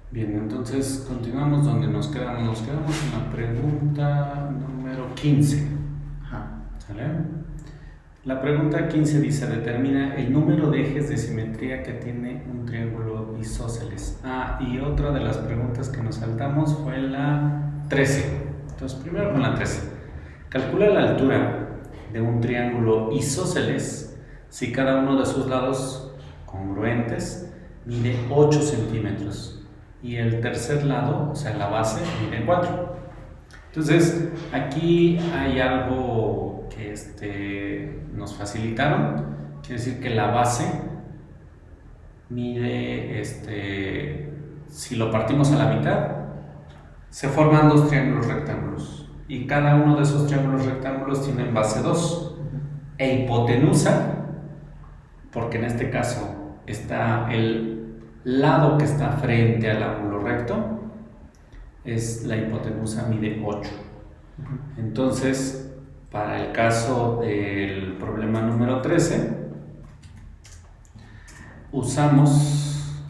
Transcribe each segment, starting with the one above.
Bien, entonces continuamos donde nos quedamos. Nos quedamos en la pregunta número 15. Ajá. ¿Sale? La pregunta 15 dice: determina el número de ejes de simetría que tiene un triángulo isósceles. Y otra de las preguntas que nos saltamos fue la 13. Entonces, primero con la 13. Calcula la altura de un triángulo isósceles si cada uno de sus lados congruentes mide 8 centímetros y el tercer lado, o sea, la base, mide 4. Entonces, aquí hay algo que nos facilitaron. Quiere decir que la base mide, si lo partimos a la mitad, se forman dos triángulos rectángulos. Y cada uno de esos triángulos rectángulos tiene base 2. E hipotenusa, porque en este caso está el lado que está frente al ángulo recto, la hipotenusa mide 8. Entonces, para el caso del problema número 13, usamos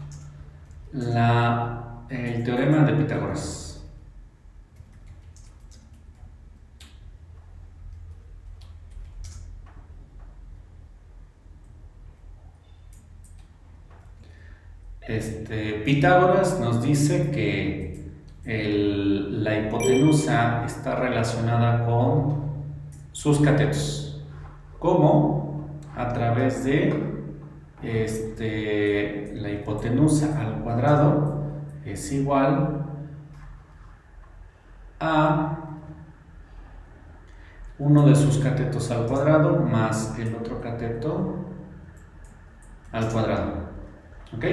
el teorema de Pitágoras. Pitágoras nos dice que la hipotenusa está relacionada con sus catetos, como a través de la hipotenusa al cuadrado es igual a uno de sus catetos al cuadrado más el otro cateto al cuadrado. ¿Ok?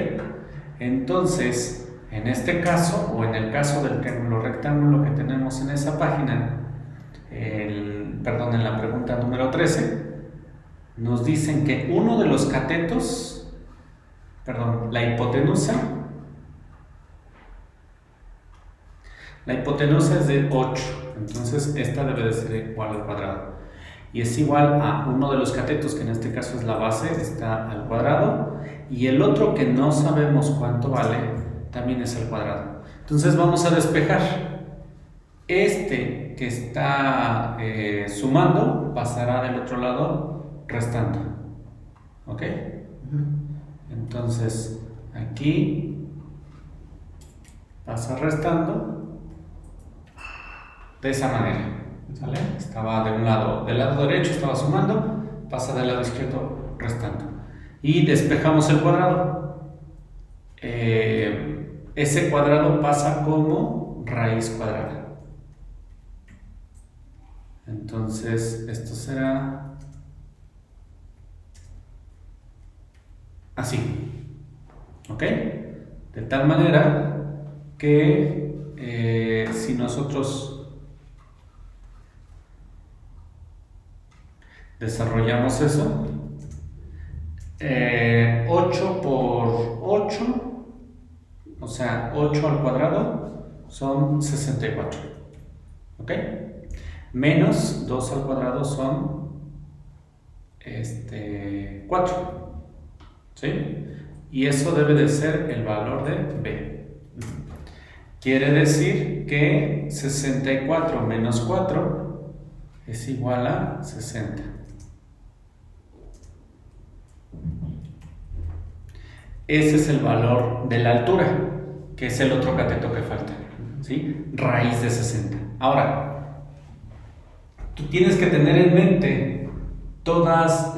Entonces, en este caso, o en el caso del triángulo rectángulo que tenemos en esa página, en la pregunta número 13, nos dicen que uno de los catetos, la hipotenusa es de 8, entonces esta debe de ser igual al cuadrado. Y es igual a uno de los catetos, que en este caso es la base, está al cuadrado, y el otro que no sabemos cuánto vale, también es al cuadrado. Entonces vamos a despejar. Este que está sumando pasará del otro lado restando. ¿Ok? Entonces aquí pasa restando de esa manera. ¿Sale? Estaba de un lado, del lado derecho estaba sumando, pasa del lado izquierdo restando. Y despejamos el cuadrado. Ese cuadrado pasa como raíz cuadrada. Entonces, esto será así. ¿Ok? De tal manera que si nosotros desarrollamos eso, 8 por 8, o sea, 8 al cuadrado son 64. ¿Ok? Menos 2 al cuadrado son 4. ¿Sí? Y eso debe de ser el valor de B. Quiere decir que 64 menos 4 es igual a 60. Ese es el valor de la altura, que es el otro cateto que falta, ¿sí? Raíz de 60. Ahora, tú tienes que tener en mente todas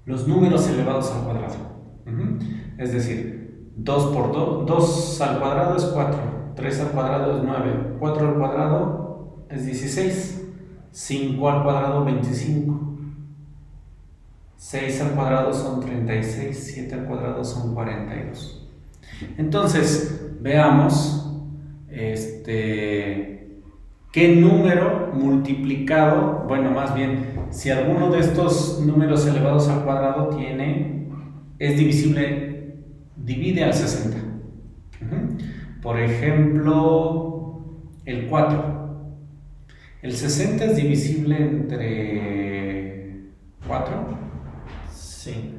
los números elevados al cuadrado. Es decir, 2 por 2 al cuadrado es 4, 3 al cuadrado es 9, 4 al cuadrado es 16, 5 al cuadrado 25. 6 al cuadrado son 36, 7 al cuadrado son 42. Entonces, veamos qué número multiplicado, más bien, si alguno de estos números elevados al cuadrado es divisible, divide al 60. Por ejemplo, el 4. El 60 es divisible entre 4. Sí.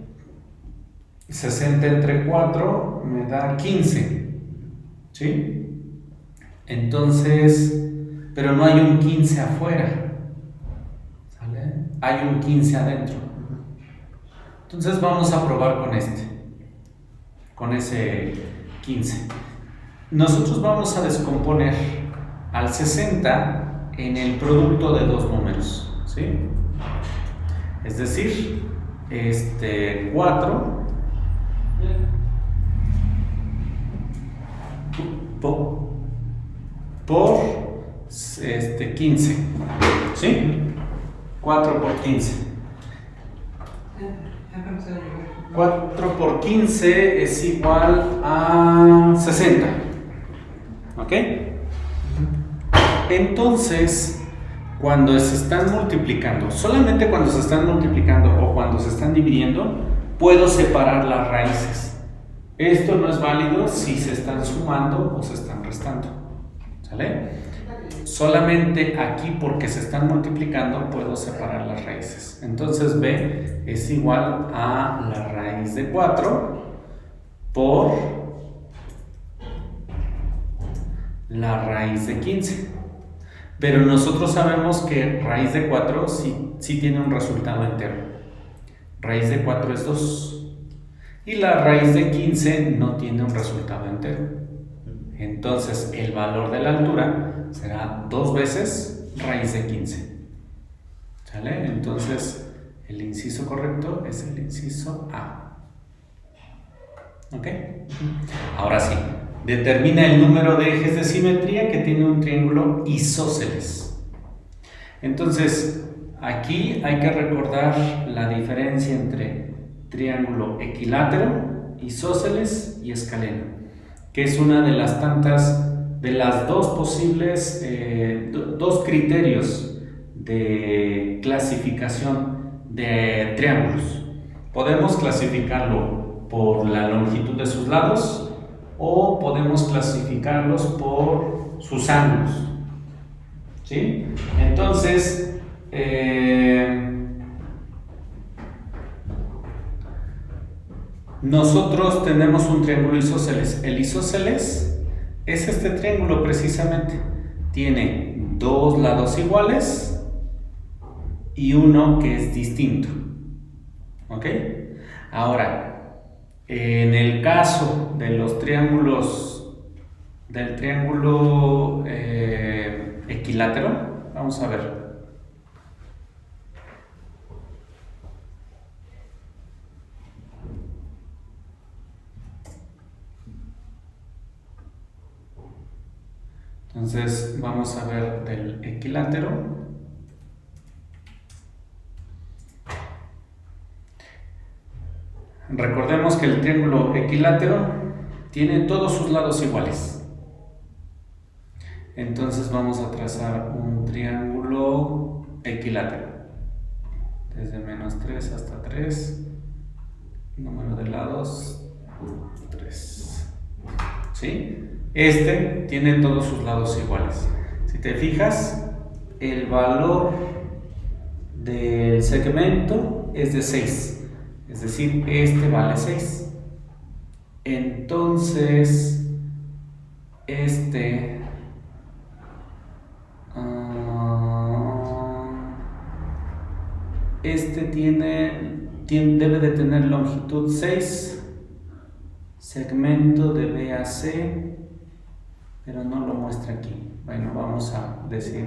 60 entre 4 me da 15, ¿sí? Entonces, pero no hay un 15 afuera, ¿sale? Hay un 15 adentro. Entonces vamos a probar con ese 15. Nosotros vamos a descomponer al 60 en el producto de dos números, ¿sí? Es decir, 4 por 15, ¿sí? 4 por 15. 4 por 15 es igual a 60. ¿Ok? Entonces, cuando se están multiplicando, solamente cuando se están multiplicando o cuando se están dividiendo, puedo separar las raíces. Esto no es válido si se están sumando o se están restando. ¿Sale? Solamente aquí, porque se están multiplicando, puedo separar las raíces. Entonces B es igual a la raíz de 4 por la raíz de 15. Pero nosotros sabemos que raíz de 4 sí tiene un resultado entero. Raíz de 4 es 2. Y la raíz de 15 no tiene un resultado entero. Entonces el valor de la altura será 2 veces raíz de 15. ¿Sale? Entonces el inciso correcto es el inciso A. ¿Ok? Ahora sí, determina el número de ejes de simetría que tiene un triángulo isósceles. Entonces aquí hay que recordar la diferencia entre triángulo equilátero, isósceles y escaleno, que es una de las tantas, de las dos posibles, dos criterios de clasificación de triángulos. Podemos clasificarlo por la longitud de sus lados o podemos clasificarlos por sus ángulos, ¿sí? Entonces, nosotros tenemos un triángulo isósceles. El isósceles es este triángulo precisamente. Tiene dos lados iguales y uno que es distinto. ¿Ok? Ahora, en el caso de los triángulos, del triángulo equilátero, vamos a ver. Entonces vamos a ver del equilátero. Recordemos que el triángulo equilátero tiene todos sus lados iguales. Entonces vamos a trazar un triángulo equilátero. Desde -3 hasta 3. Número de lados 3. ¿Sí? Este tiene todos sus lados iguales. Si te fijas, el valor del segmento es de 6. Es decir, este vale 6. Entonces, este debe de tener longitud 6, segmento de B a C, pero no lo muestra aquí. Bueno, vamos a decir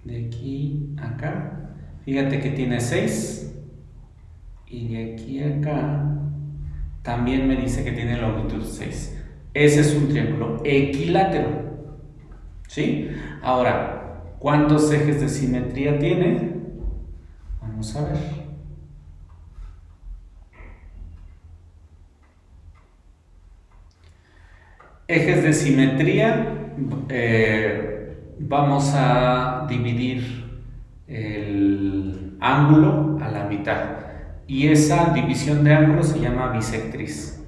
de aquí a acá. Fíjate que tiene 6 y de aquí a acá también me dice que tiene longitud 6. Ese es un triángulo equilátero, ¿sí? Ahora, ¿cuántos ejes de simetría tiene? Vamos a ver. Ejes de simetría, vamos a dividir el ángulo a la mitad y esa división de ángulo se llama bisectriz.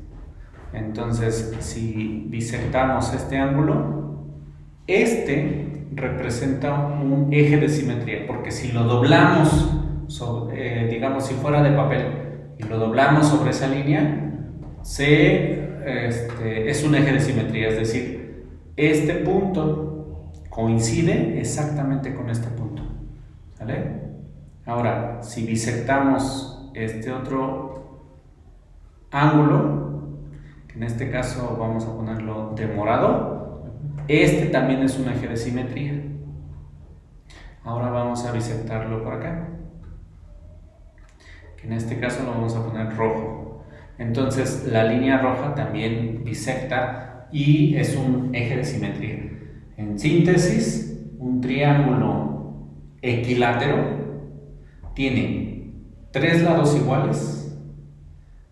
Entonces, si bisectamos este ángulo, este representa un eje de simetría, porque si lo doblamos, digamos si fuera de papel, y lo doblamos sobre esa línea, es un eje de simetría, es decir, este punto coincide exactamente con este punto, ¿sale? Ahora, si bisectamos este otro ángulo, que en este caso vamos a ponerlo de morado, este también es un eje de simetría. Ahora vamos a bisectarlo por acá, que en este caso lo vamos a poner rojo. Entonces la línea roja también bisecta y es un eje de simetría. En síntesis, un triángulo equilátero tiene 3 lados iguales,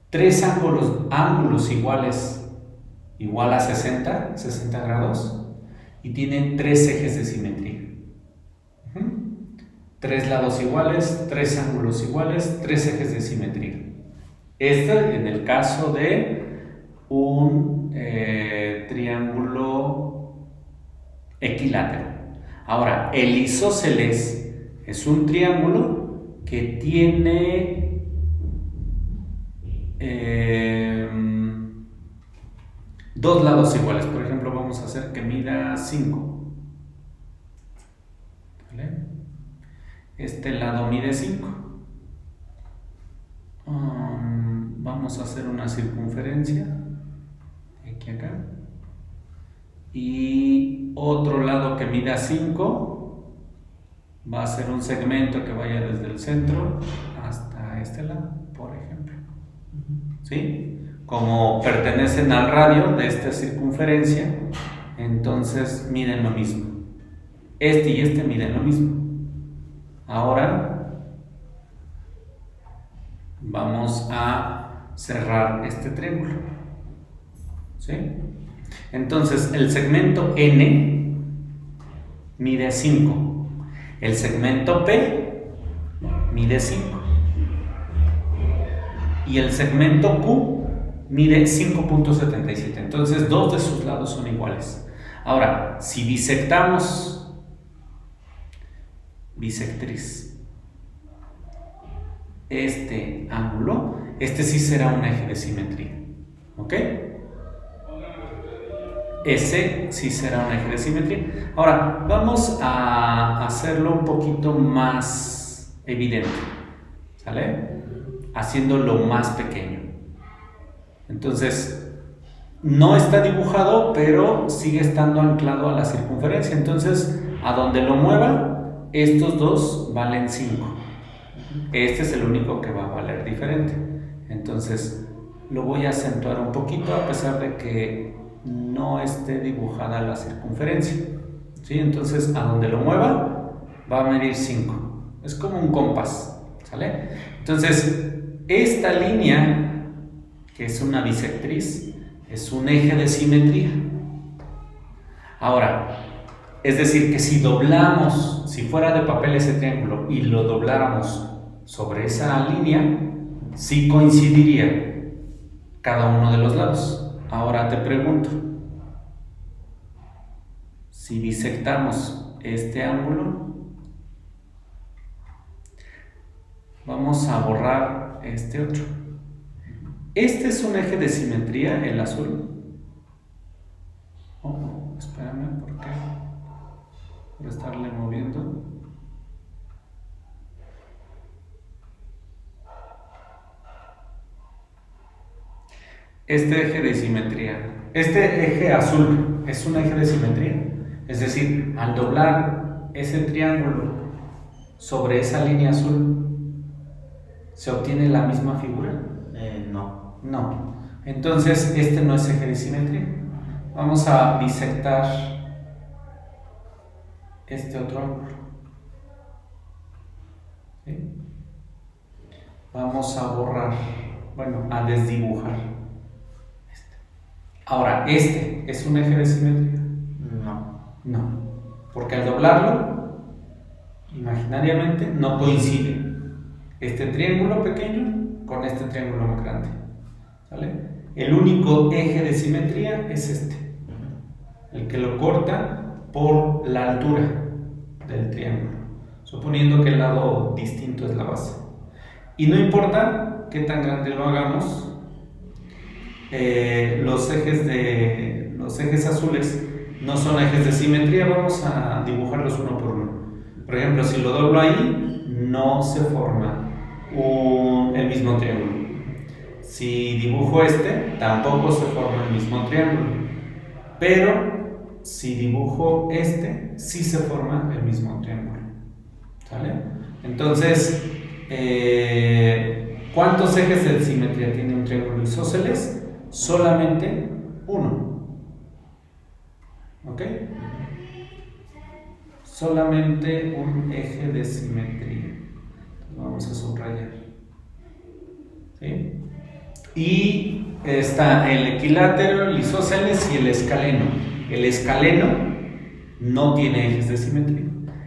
3 ángulos iguales, igual a 60 grados, y tiene 3 ejes de simetría. 3 lados iguales, 3 ángulos iguales, 3 ejes de simetría. Este en el caso de un triángulo equilátero. Ahora, el isósceles es un triángulo que tiene dos lados iguales. Por ejemplo, vamos a hacer que mida 5. ¿Vale? Este lado mide 5. Vamos a hacer una circunferencia de aquí a acá. Y otro lado que mida 5 va a ser un segmento que vaya desde el centro hasta este lado, por ejemplo. ¿Sí? Como pertenecen al radio de esta circunferencia, entonces miden lo mismo. Este y este miden lo mismo. Ahora vamos a cerrar este triángulo. ¿Sí? Entonces el segmento N mide 5, el segmento P mide 5 y el segmento Q mide 5.77. Entonces dos de sus lados son iguales. Ahora, si bisectamos bisectriz este ángulo, este sí será un eje de simetría. ¿Ok? Ese sí será un eje de simetría. Ahora, vamos a hacerlo un poquito más evidente, ¿sale? Haciéndolo más pequeño. Entonces, no está dibujado, pero sigue estando anclado a la circunferencia. Entonces, a donde lo mueva, estos dos valen 5. Este es el único que va a valer diferente. Entonces, lo voy a acentuar un poquito a pesar de que no esté dibujada la circunferencia. ¿Sí? Entonces, a donde lo mueva, va a medir 5. Es como un compás, ¿sale? Entonces, esta línea, que es una bisectriz, es un eje de simetría. Ahora, es decir, que si doblamos, si fuera de papel ese triángulo y lo dobláramos sobre esa línea, sí coincidiría cada uno de los lados. Ahora te pregunto, si bisectamos este ángulo, vamos a borrar este otro. Este es un eje de simetría, el azul. Oh, espérame, ¿por qué? Por estarle moviendo. Este eje de simetría, este eje azul es un eje de simetría. Es decir, al doblar ese triángulo sobre esa línea azul, ¿se obtiene la misma figura? No. No. Entonces, este no es eje de simetría. Vamos a bisectar este otro ángulo. ¿Sí? Vamos a borrar, bueno, a desdibujar. Ahora, ¿este es un eje de simetría? No, porque al doblarlo, imaginariamente, no coincide este triángulo pequeño con este triángulo más grande. ¿Sale? El único eje de simetría es este, el que lo corta por la altura del triángulo, suponiendo que el lado distinto es la base. Y no importa qué tan grande lo hagamos, los ejes azules no son ejes de simetría. Vamos a dibujarlos uno por uno. Por ejemplo, si lo doblo ahí, no se forma el mismo triángulo. Si dibujo este, tampoco se forma el mismo triángulo. Pero si dibujo este, sí se forma el mismo triángulo. ¿Sale? Entonces, ¿cuántos ejes de simetría tiene un triángulo isósceles? Solamente uno. ¿Ok? Solamente un eje de simetría. Vamos a subrayar. ¿Sí? Y está el equilátero, el isósceles y el escaleno. El escaleno no tiene ejes de simetría.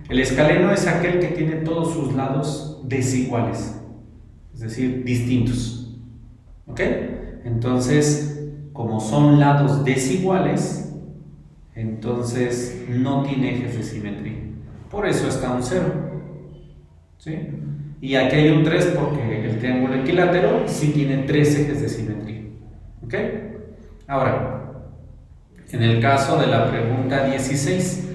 El escaleno es aquel que tiene todos sus lados desiguales, es decir, distintos. ¿Ok? Entonces, como son lados desiguales, entonces no tiene ejes de simetría. Por eso está un 0. ¿Sí? Y aquí hay un 3 porque el triángulo equilátero sí tiene 3 ejes de simetría. ¿Ok? Ahora, en el caso de la pregunta 16,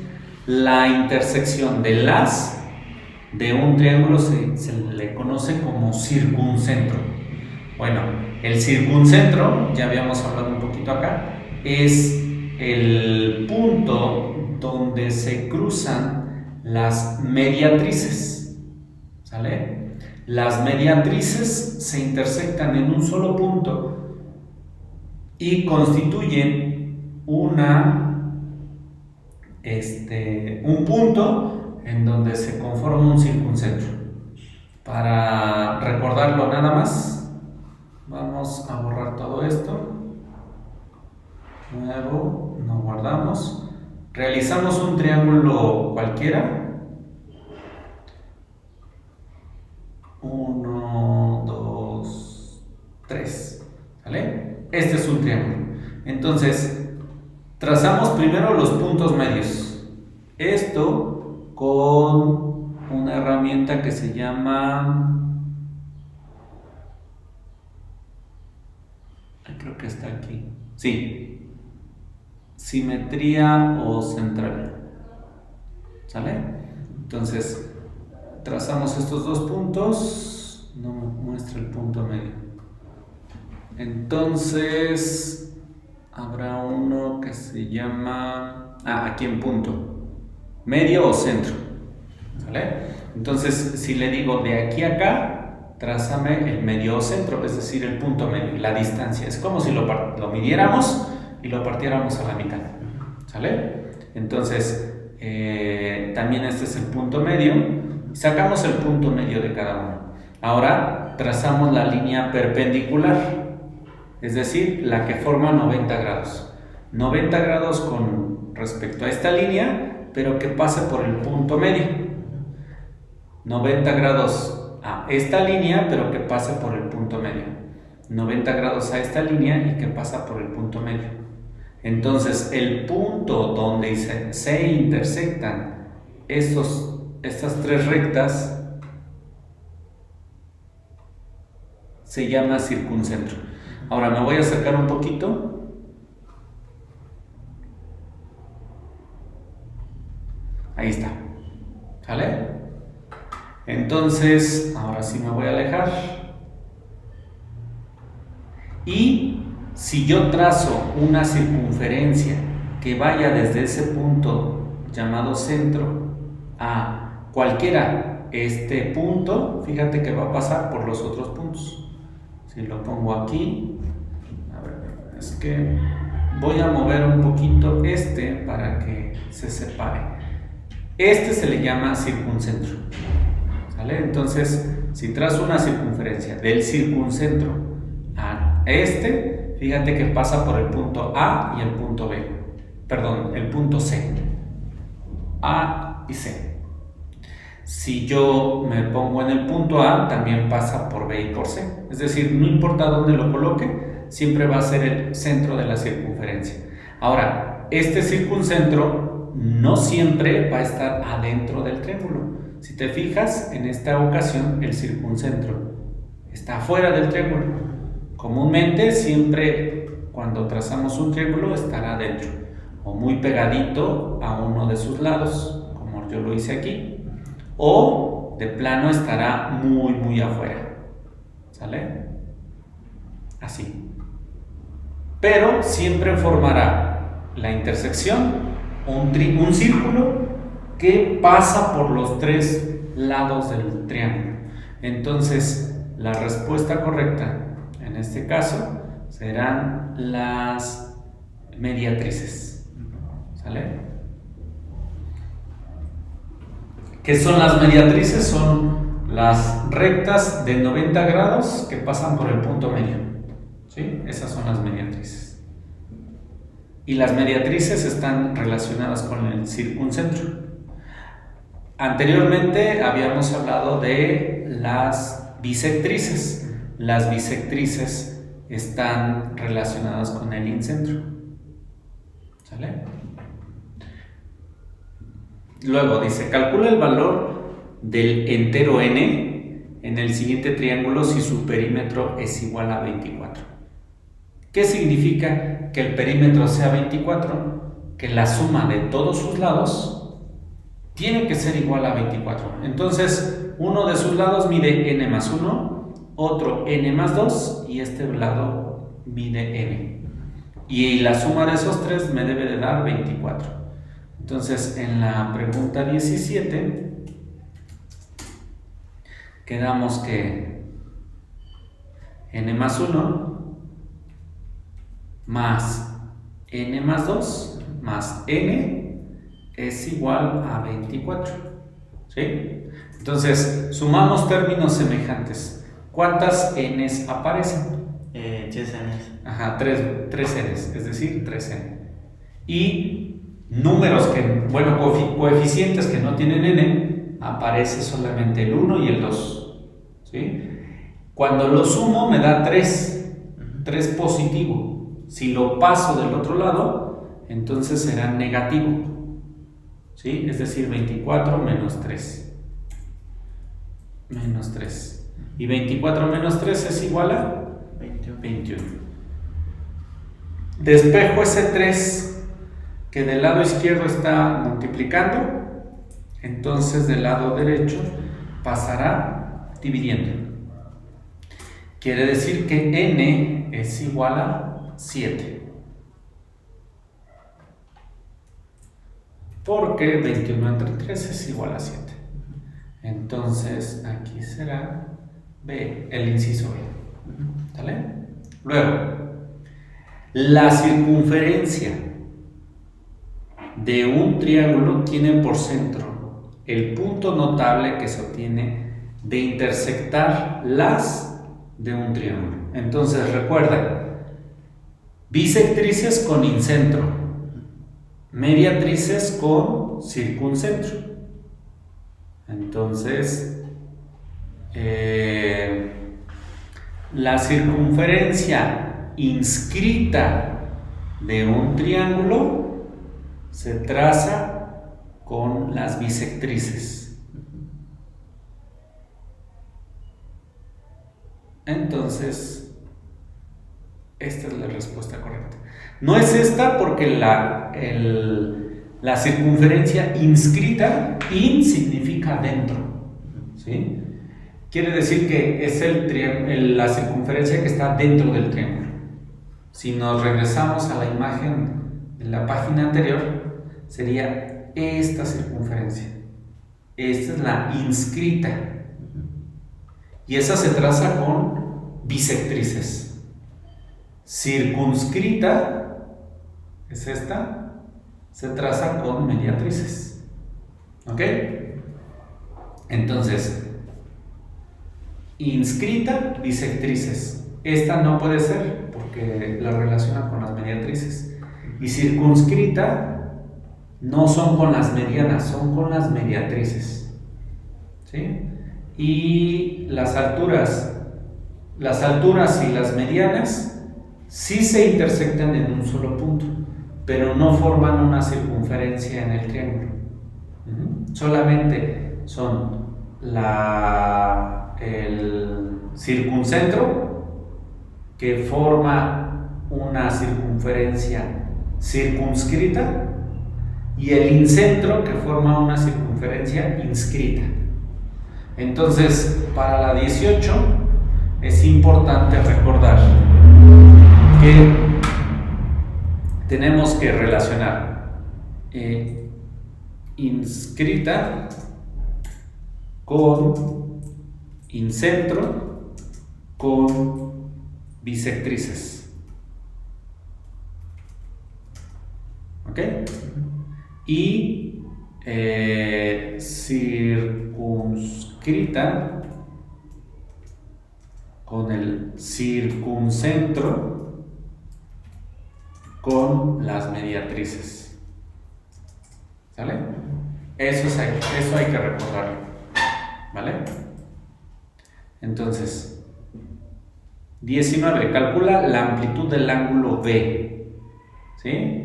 la intersección de un triángulo se le conoce como circuncentro. Bueno, el circuncentro, ya habíamos hablado un poquito acá, es el punto donde se cruzan las mediatrices. ¿Sale? Las mediatrices se intersectan en un solo punto y constituyen un punto en donde se conforma un circuncentro. Para recordarlo nada más, vamos a borrar todo esto. Nuevo, no guardamos. Realizamos un triángulo cualquiera. 1, 2, 3. ¿Vale? Este es un triángulo. Entonces, trazamos primero los puntos medios. Esto con una herramienta que se llama... creo que está aquí. Sí. Simetría o central. ¿Sale? Entonces, trazamos estos dos puntos. No me muestra el punto medio. Entonces, habrá uno que se llama... aquí en punto. Medio o centro. ¿Sale? Entonces, si le digo de aquí a acá, trázame el medio o centro, es decir, el punto medio, la distancia. Es como si lo midiéramos y lo partiéramos a la mitad. ¿Sale? Entonces, también este es el punto medio. Sacamos el punto medio de cada uno. Ahora trazamos la línea perpendicular, es decir, la que forma 90 grados. 90 grados con respecto a esta línea, pero que pase por el punto medio. 90 grados a esta línea, pero que pase por el punto medio. 90 grados a esta línea y que pasa por el punto medio. Entonces, el punto donde se intersectan estas tres rectas se llama circuncentro. Ahora me voy a acercar un poquito. Ahí está. ¿Sale? Entonces, ahora sí me voy a alejar. Y si yo trazo una circunferencia que vaya desde ese punto llamado centro a cualquiera punto, fíjate que va a pasar por los otros puntos. Si lo pongo aquí, a ver, es que voy a mover un poquito para que se separe. Se le llama circuncentro. ¿Sale? Entonces, si trazo una circunferencia del circuncentro a fíjate que pasa por el punto A y el punto B. Perdón, el punto C. A y C. Si yo me pongo en el punto A, también pasa por B y por C. Es decir, no importa dónde lo coloque, siempre va a ser el centro de la circunferencia. Ahora, este circuncentro no siempre va a estar adentro del triángulo. Si te fijas, en esta ocasión el circuncentro está fuera del triángulo. Comúnmente siempre cuando trazamos un triángulo estará dentro o muy pegadito a uno de sus lados, como yo lo hice aquí, o de plano estará muy afuera. ¿Sale? Así. Pero siempre formará la intersección un círculo que pasa por los tres lados del triángulo. Entonces, la respuesta correcta en este caso serán las mediatrices. ¿Sale? ¿Qué son las mediatrices? Son las rectas de 90 grados que pasan por el punto medio. ¿Sí? Esas son las mediatrices. Y las mediatrices están relacionadas con el circuncentro. Anteriormente habíamos hablado de las bisectrices. Las bisectrices están relacionadas con el incentro. ¿Sale? Luego dice, calcula el valor del entero n en el siguiente triángulo si su perímetro es igual a 24. ¿Qué significa que el perímetro sea 24? Que la suma de todos sus lados tiene que ser igual a 24. Entonces, uno de sus lados mide n más 1, otro n más 2 y este lado mide n. Y la suma de esos tres me debe de dar 24. Entonces, en la pregunta 17 quedamos que n más 1 más n más 2 más n es igual a 24. ¿Sí? Entonces, sumamos términos semejantes. ¿Cuántas n's aparecen? 10 n's. Ajá, 3 n's, es decir, 3n. Y números coeficientes que no tienen n, aparece solamente el 1 y el 2. ¿Sí? Cuando lo sumo me da 3 positivo. Si lo paso del otro lado, entonces será negativo. ¿Sí? Es decir, 24 menos 3. Menos 3. Y 24 menos 3 es igual a 21. Despejo ese 3 que del lado izquierdo está multiplicando, entonces del lado derecho pasará dividiendo. Quiere decir que n es igual a 7. Porque 21 entre 3 es igual a 7. Entonces aquí será B, el inciso B. ¿Vale? Luego, la circunferencia de un triángulo tiene por centro el punto notable que se obtiene de intersectar las de un triángulo. Entonces, recuerda, bisectrices con incentro, mediatrices con circuncentro. Entonces, la circunferencia inscrita de un triángulo se traza con las bisectrices. Entonces, esta es la respuesta correcta. No es esta porque la circunferencia inscrita, in significa dentro, ¿sí? Quiere decir que es la circunferencia que está dentro del triángulo. Si nos regresamos a la imagen de la página anterior, sería esta circunferencia. Esta es la inscrita. Y esa se traza con bisectrices. Circunscrita, es esta, se traza con mediatrices. ¿Ok? Entonces, inscrita, bisectrices. Esta no puede ser porque la relaciona con las mediatrices. Y circunscrita no son con las medianas, son con las mediatrices. ¿Sí? Y las alturas y las medianas sí se intersectan en un solo punto, pero no forman una circunferencia en el triángulo. Solamente son circuncentro, que forma una circunferencia circunscrita, y el incentro, que forma una circunferencia inscrita. Entonces, para la 18 es importante recordar que tenemos que relacionar inscrita con incentro con bisectrices. ¿Ok? Y circunscrita con el circuncentro con las mediatrices. ¿Sale? Eso hay que recordarlo. ¿Vale? Entonces, 19. Calcula la amplitud del ángulo B, ¿sí?,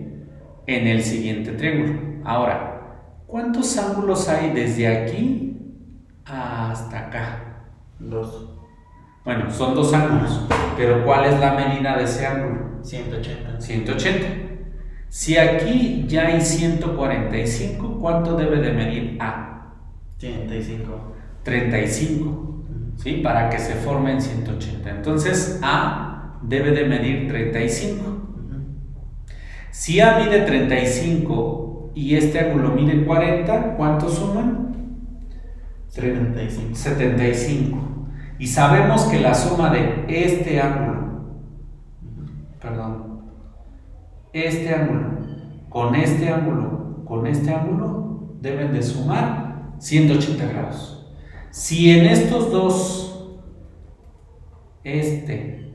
en el siguiente triángulo. Ahora, ¿cuántos ángulos hay desde aquí hasta acá? 2. Bueno, son 2 ángulos, pero ¿cuál es la medida de ese ángulo? 180. 180. Si aquí ya hay 145, ¿cuánto debe de medir A? 35. 35, ¿sí? Para que se formen 180. Entonces, A debe de medir 35. Si A mide 35 y este ángulo mide 40, ¿cuánto suman? 75. 75. Y sabemos que la suma de este ángulo con este ángulo deben de sumar 180 grados. Si en estos dos, este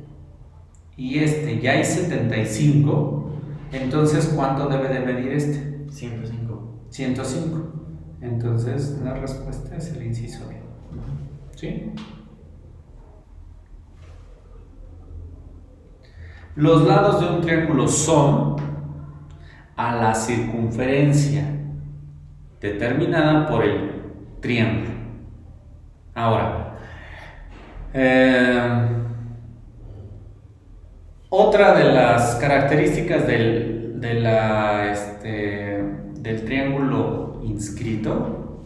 y este, ya hay 75, entonces ¿cuánto debe de medir este? 105. 105. Entonces la respuesta es el inciso B. ¿Sí? Los lados de un triángulo son a la circunferencia determinada por el triángulo. Ahora, otra de las características del triángulo inscrito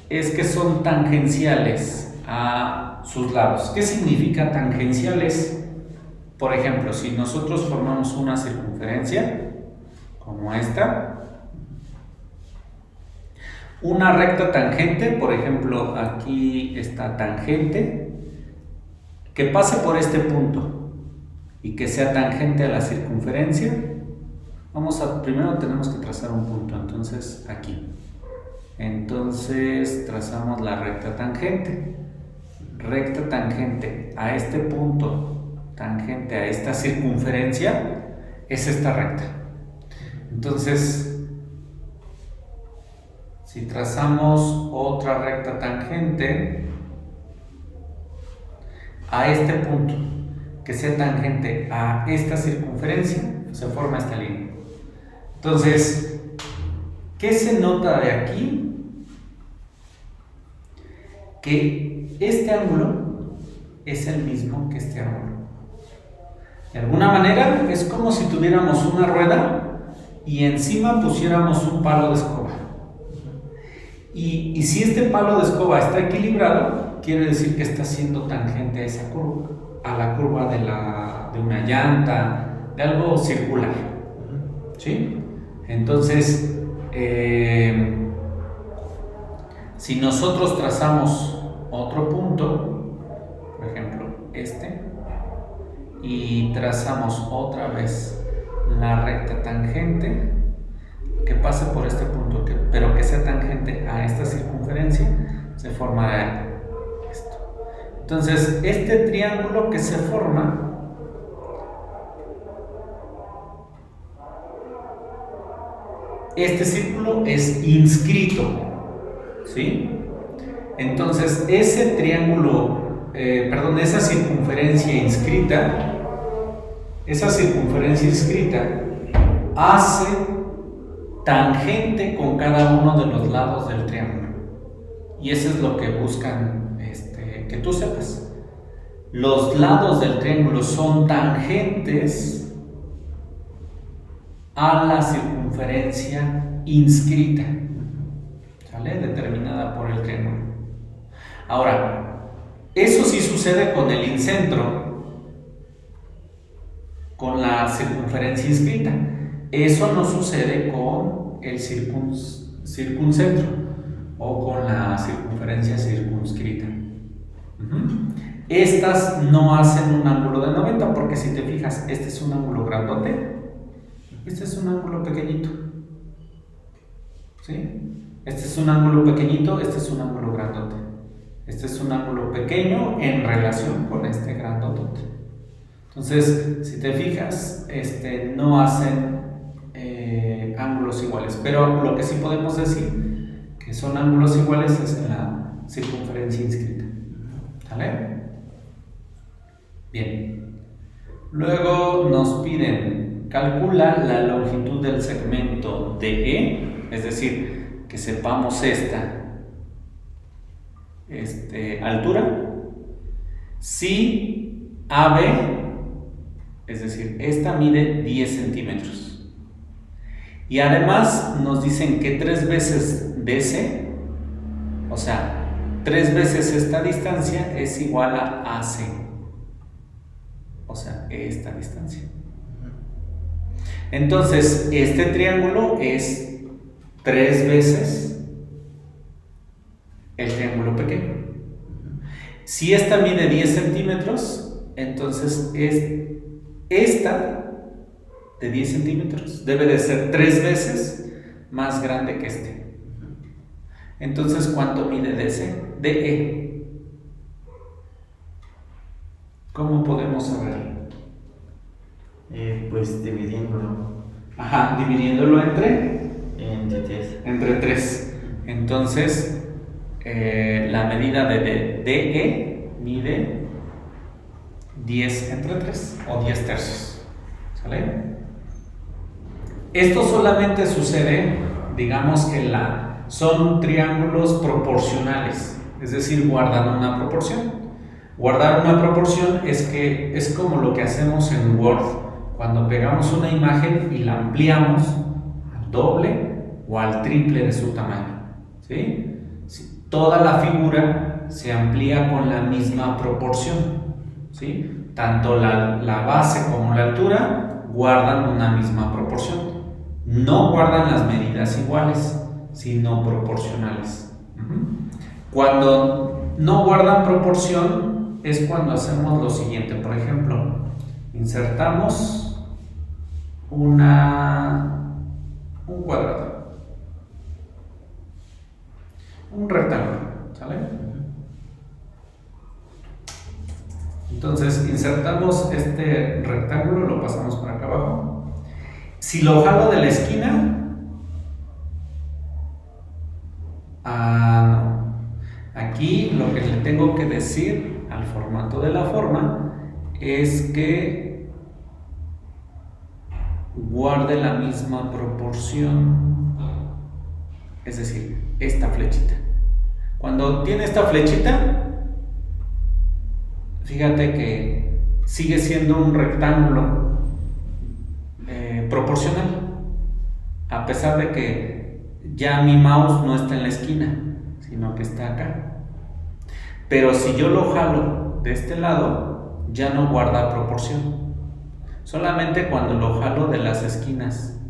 es que son tangenciales a sus lados. ¿Qué significa tangenciales? Por ejemplo, si nosotros formamos una circunferencia como esta, una recta tangente, por ejemplo, aquí está tangente, que pase por este punto y que sea tangente a la circunferencia. Primero tenemos que trazar un punto, entonces aquí. Entonces trazamos la recta tangente a este punto, tangente a esta circunferencia, es esta recta. Entonces, si trazamos otra recta tangente a este punto, que sea tangente a esta circunferencia, se forma esta línea. Entonces, ¿qué se nota de aquí? Que este ángulo es el mismo que este ángulo. De alguna manera es como si tuviéramos una rueda y encima pusiéramos un palo de escoba. Y si este palo de escoba está equilibrado, quiere decir que está siendo tangente a esa curva, a la curva de una llanta, de algo circular. ¿Sí? Entonces, si nosotros trazamos otro punto, por ejemplo este, y trazamos otra vez la recta tangente que pase por este punto, pero que sea tangente a esta circunferencia, se formará esto. Entonces, este triángulo que se forma este círculo es inscrito, ¿sí? Entonces, ese triángulo, esa circunferencia inscrita hace tangente con cada uno de los lados del triángulo. Y eso es lo que buscan que que tú sepas. Los lados del triángulo son tangentes a la circunferencia inscrita, ¿sale? Determinada por el triángulo. Ahora, eso sí sucede con el incentro, con la circunferencia inscrita. Eso no sucede con el circuncentro o con la circunferencia circunscrita. Estas no hacen un ángulo de 90 porque si te fijas, este es un ángulo grandote, este es un ángulo pequeñito. ¿Sí? Este es un ángulo pequeñito, este es un ángulo grandote. Este es un ángulo pequeño en relación con este grandote. Entonces, si te fijas, no hacen ángulos iguales. Pero lo que sí podemos decir que son ángulos iguales es en la circunferencia inscrita. ¿Vale? Bien. Luego nos piden, calcula la longitud del segmento DE, es decir, que sepamos esta altura, si AB, es decir, esta mide 10 centímetros. Y además nos dicen que 3 veces DC, o sea, 3 veces esta distancia es igual a AC, o sea, esta distancia. Entonces, este triángulo es 3 veces el triángulo pequeño. Si esta mide 10 centímetros, entonces esta de 10 centímetros debe de ser 3 veces más grande que este. Entonces, ¿cuánto mide DE? ¿Cómo podemos saberlo? Pues dividiéndolo. Ajá, dividiéndolo entre 3. Entre 3. Entonces, la medida de DE mide 10 entre 3 o 10 tercios. ¿Sale? Esto solamente sucede, digamos que son triángulos proporcionales, es decir, guardan una proporción. Guardar una proporción es como lo que hacemos en Word, cuando pegamos una imagen y la ampliamos al doble o al triple de su tamaño. ¿Sí? Toda la figura se amplía con la misma proporción. ¿Sí? Tanto la base como la altura guardan una misma proporción. No guardan las medidas iguales, sino proporcionales. Cuando no guardan proporción es cuando hacemos lo siguiente. Por ejemplo, insertamos un cuadrado, un rectángulo, ¿sale? Entonces insertamos este rectángulo, lo pasamos para acá abajo. Si lo jalo de la esquina, no. Aquí lo que le tengo que decir al formato de la forma es que guarde la misma proporción, es decir, esta flechita. Cuando tiene esta flechita, fíjate que sigue siendo un rectángulo proporcional, a pesar de que ya mi mouse no está en la esquina, sino que está acá. Pero si yo lo jalo de este lado, ya no guarda proporción. Solamente cuando lo jalo de las esquinas,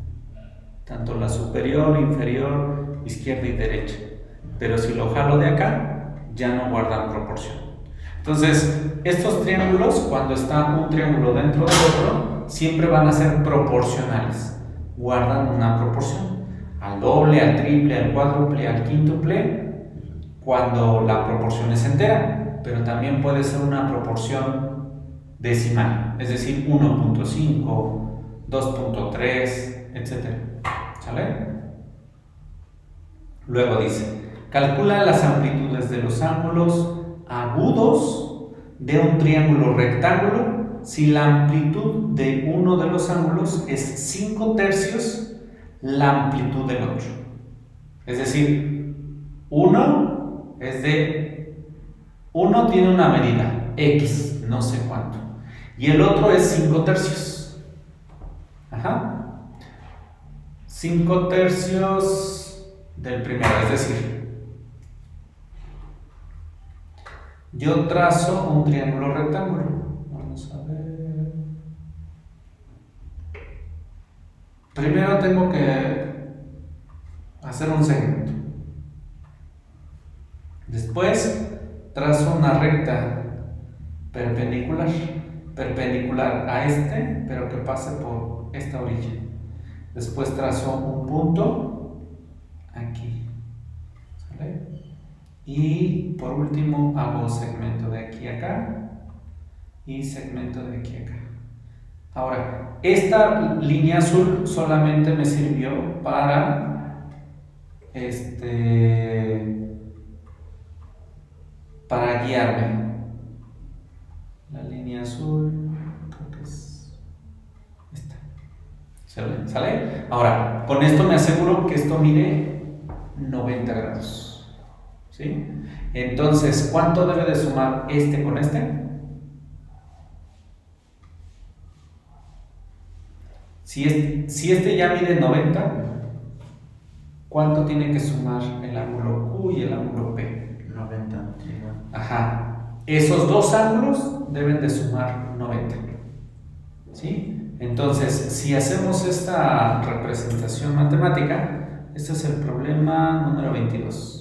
tanto la superior, inferior, izquierda y derecha. Pero si lo jalo de acá, ya no guardan proporción. Entonces, estos triángulos, cuando está un triángulo dentro del otro, siempre van a ser proporcionales. Guardan una proporción. Al doble, al triple, al cuádruple, al quíntuple, cuando la proporción es entera. Pero también puede ser una proporción decimal, es decir, 1.5, 2.3, etc. ¿Sale? Luego dice, calcula las amplitudes de los ángulos agudos de un triángulo rectángulo si la amplitud de uno de los ángulos es 5 tercios la amplitud del otro. Es decir, uno es de Uno tiene una medida, X, no sé cuánto. Y el otro es 5 tercios. Ajá. 5 tercios del primero, es decir, yo trazo un triángulo rectángulo. Vamos a ver. Primero tengo que hacer un segmento. Después trazo una recta perpendicular a este, pero que pase por esta orilla. Después trazo un punto aquí, ¿sale? Y por último hago segmento de aquí a acá y segmento de aquí a acá. Ahora, esta línea azul solamente me sirvió para guiarme. La línea azul, creo que es esta. ¿Sale? Ahora, con esto me aseguro que esto mide 90 grados. ¿Sí? Entonces, ¿cuánto debe de sumar este con este? Si este ya mide 90, ¿cuánto tiene que sumar el ángulo Q y el ángulo P? 90. Ajá. Esos dos ángulos deben de sumar 90. ¿Sí? Entonces, si hacemos esta representación matemática, este es el problema número 22.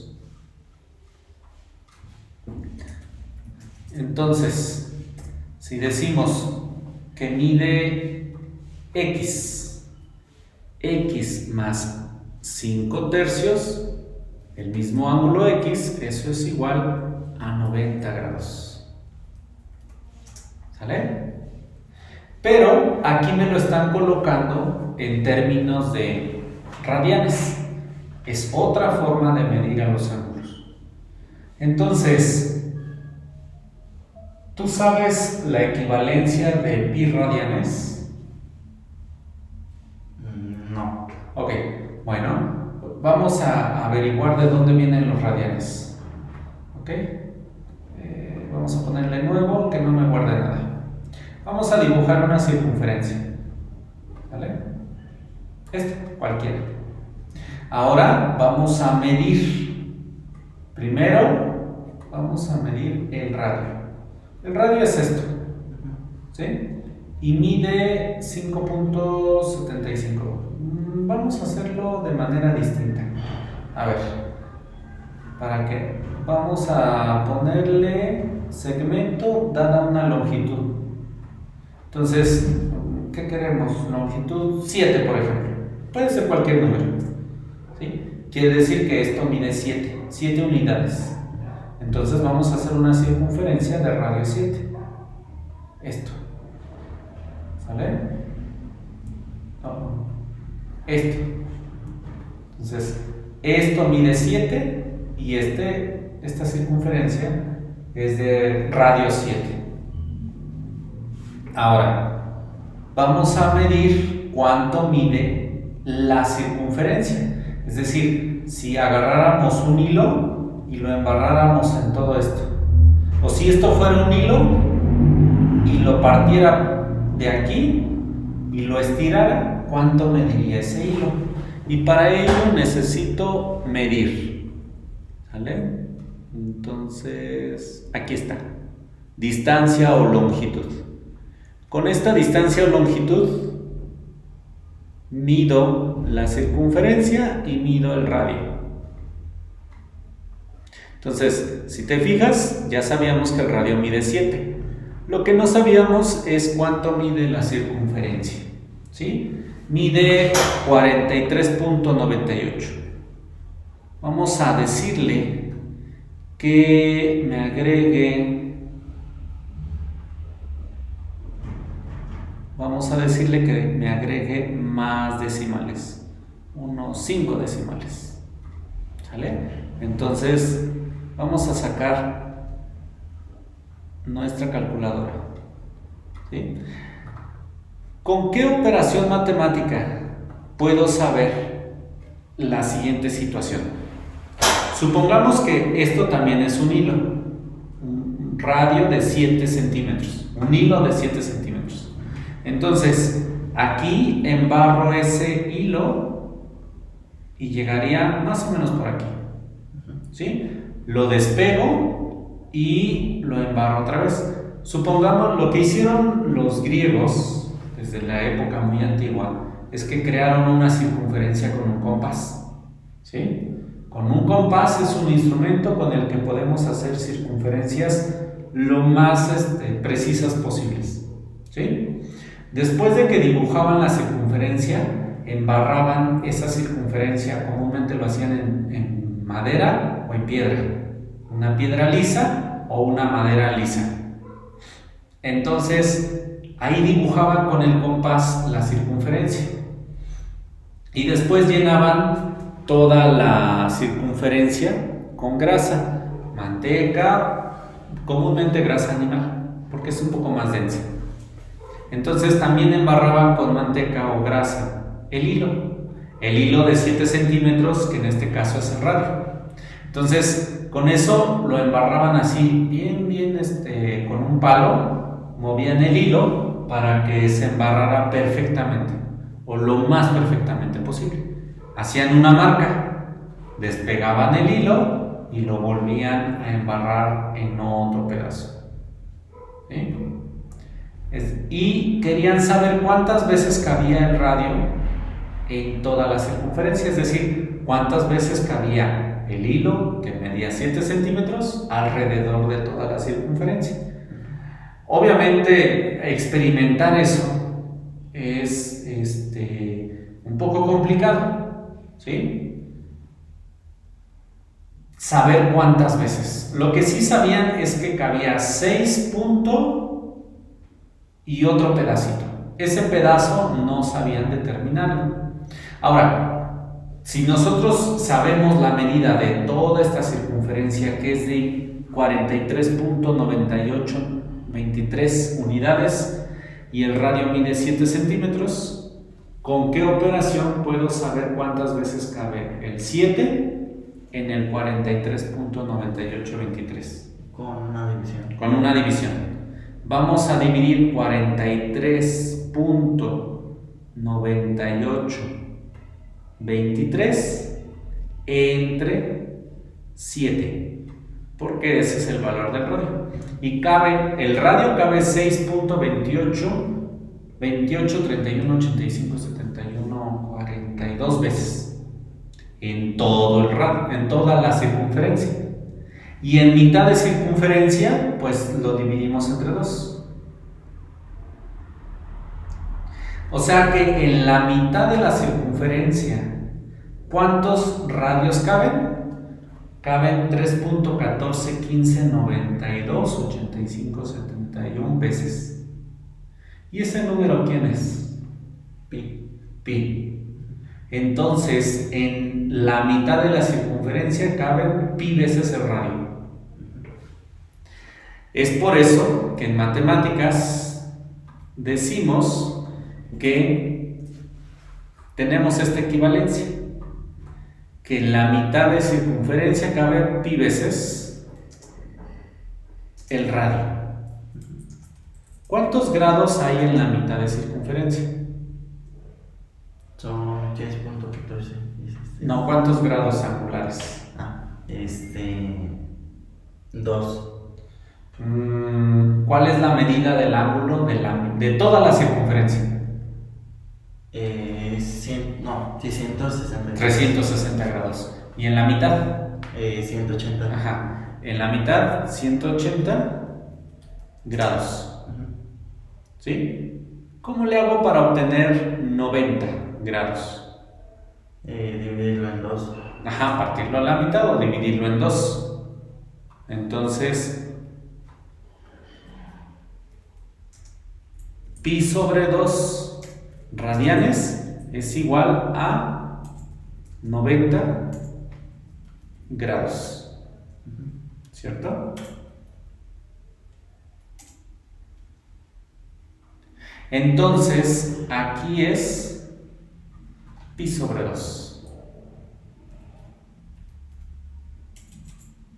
Entonces, si decimos que mide X más 5 tercios, el mismo ángulo X, eso es igual a 90 grados. ¿Sale? Pero aquí me lo están colocando en términos de radianes. Es otra forma de medir a los ángulos. Entonces, ¿tú sabes la equivalencia de pi radianes? No. Ok, bueno, vamos a averiguar de dónde vienen los radianes. Ok, vamos a ponerle nuevo, que no me guarde nada. Vamos a dibujar una circunferencia. ¿Vale? Cualquiera. Ahora vamos a medir. Primero vamos a medir el radio. El radio es esto. ¿Sí? Y mide 5.75. Vamos a hacerlo de manera distinta. A ver. ¿Para qué? Vamos a ponerle segmento dada una longitud. Entonces, ¿qué queremos? Longitud 7, por ejemplo. Puede ser cualquier número. ¿Sí? Quiere decir que esto mide 7 unidades. Entonces vamos a hacer una circunferencia de radio 7. Esto. ¿Sale? No. Esto. Entonces, esto mide 7 y esta circunferencia es de radio 7. Ahora, vamos a medir cuánto mide la circunferencia. Es decir, si agarráramos un hilo y lo embarráramos en todo esto, o si esto fuera un hilo y lo partiera de aquí y lo estirara, ¿cuánto mediría ese hilo? Y para ello necesito medir. ¿Sale? Entonces, aquí está. Distancia o longitud. Con esta distancia o longitud mido la circunferencia y mido el radio. Entonces, si te fijas, ya sabíamos que el radio mide 7. Lo que no sabíamos es cuánto mide la circunferencia. ¿Sí? Mide 43.98. Vamos a decirle que me agregue. Vamos a decirle que me agregue más decimales, unos 5 decimales. ¿Sale? Entonces, vamos a sacar nuestra calculadora. ¿Sí? ¿Con qué operación matemática puedo saber la siguiente situación? Supongamos que esto también es un hilo, radio de 7 centímetros, un hilo de 7 centímetros. Entonces, aquí embarro ese hilo y llegaría más o menos por aquí, ¿sí? Lo despego y lo embarro otra vez. Supongamos lo que hicieron los griegos desde la época muy antigua es que crearon una circunferencia con un compás, ¿sí? Con un compás es un instrumento con el que podemos hacer circunferencias lo más precisas posibles, ¿sí? Después de que dibujaban la circunferencia, embarraban esa circunferencia, comúnmente lo hacían en madera o en piedra, una piedra lisa o una madera lisa. Entonces, ahí dibujaban con el compás la circunferencia y después llenaban toda la circunferencia con grasa, manteca, comúnmente grasa animal, porque es un poco más densa. Entonces también embarraban con manteca o grasa el hilo de 7 centímetros, que en este caso es el radio. Entonces, con eso lo embarraban así, bien, con un palo, movían el hilo para que se embarrara perfectamente, o lo más perfectamente posible. Hacían una marca, despegaban el hilo y lo volvían a embarrar en otro pedazo, ¿sí? Y querían saber cuántas veces cabía el radio en toda la circunferencia, es decir, cuántas veces cabía el hilo que medía 7 centímetros alrededor de toda la circunferencia. Obviamente, experimentar eso es un poco complicado, ¿sí? Saber cuántas veces. Lo que sí sabían es que cabía 6 puntos y otro pedacito. Ese pedazo no sabían determinarlo. Ahora, si nosotros sabemos la medida de toda esta circunferencia, que es de 43.9823 unidades, y el radio mide 7 centímetros, ¿con qué operación puedo saber cuántas veces cabe el 7 en el 43.9823? Con una división. Con una división. Vamos a dividir 43.9823 entre 7, porque ese es el valor del radio. Y el radio cabe 6.28 veces en todo el radio, en toda la circunferencia. Y en mitad de circunferencia, pues lo dividimos entre 2. O sea que en la mitad de la circunferencia, ¿cuántos radios caben? Caben 3.1415928571 veces. ¿Y ese número quién es? Pi. Entonces, en la mitad de la circunferencia caben pi veces el radio. Es por eso que en matemáticas decimos que tenemos esta equivalencia, que en la mitad de circunferencia cabe pi veces el radio. ¿Cuántos grados hay en la mitad de circunferencia? Son 10.14. No, ¿cuántos grados angulares? 2. ¿Cuál es la medida del ángulo de toda la circunferencia? 360. 360 grados. ¿Y en la mitad? 180. Ajá. En la mitad, 180 grados. ¿Sí? ¿Cómo le hago para obtener 90 grados? Dividirlo en 2. Ajá, partirlo a la mitad o dividirlo en 2. Entonces, pi sobre 2 radianes es igual a 90 grados. ¿Cierto? Entonces, aquí es pi sobre 2.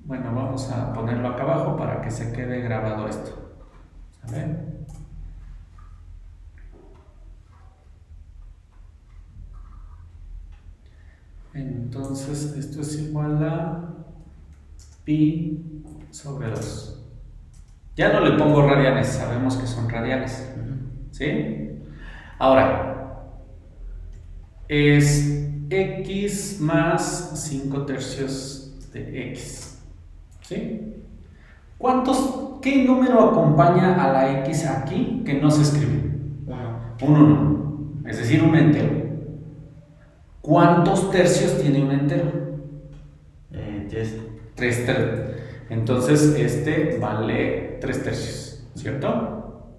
Bueno, vamos a ponerlo acá abajo para que se quede grabado esto. ¿Sale? Entonces, esto es igual a pi sobre 2. Ya no le pongo radianes, sabemos que son radianes. ¿Sí? Ahora, es x más 5 tercios de x. ¿Sí? ¿Qué número acompaña a la x aquí que no se escribe? Un 1. Es decir, un entero. ¿Cuántos tercios tiene un entero? 10. 3 tercios. Entonces, este vale 3 tercios, ¿cierto?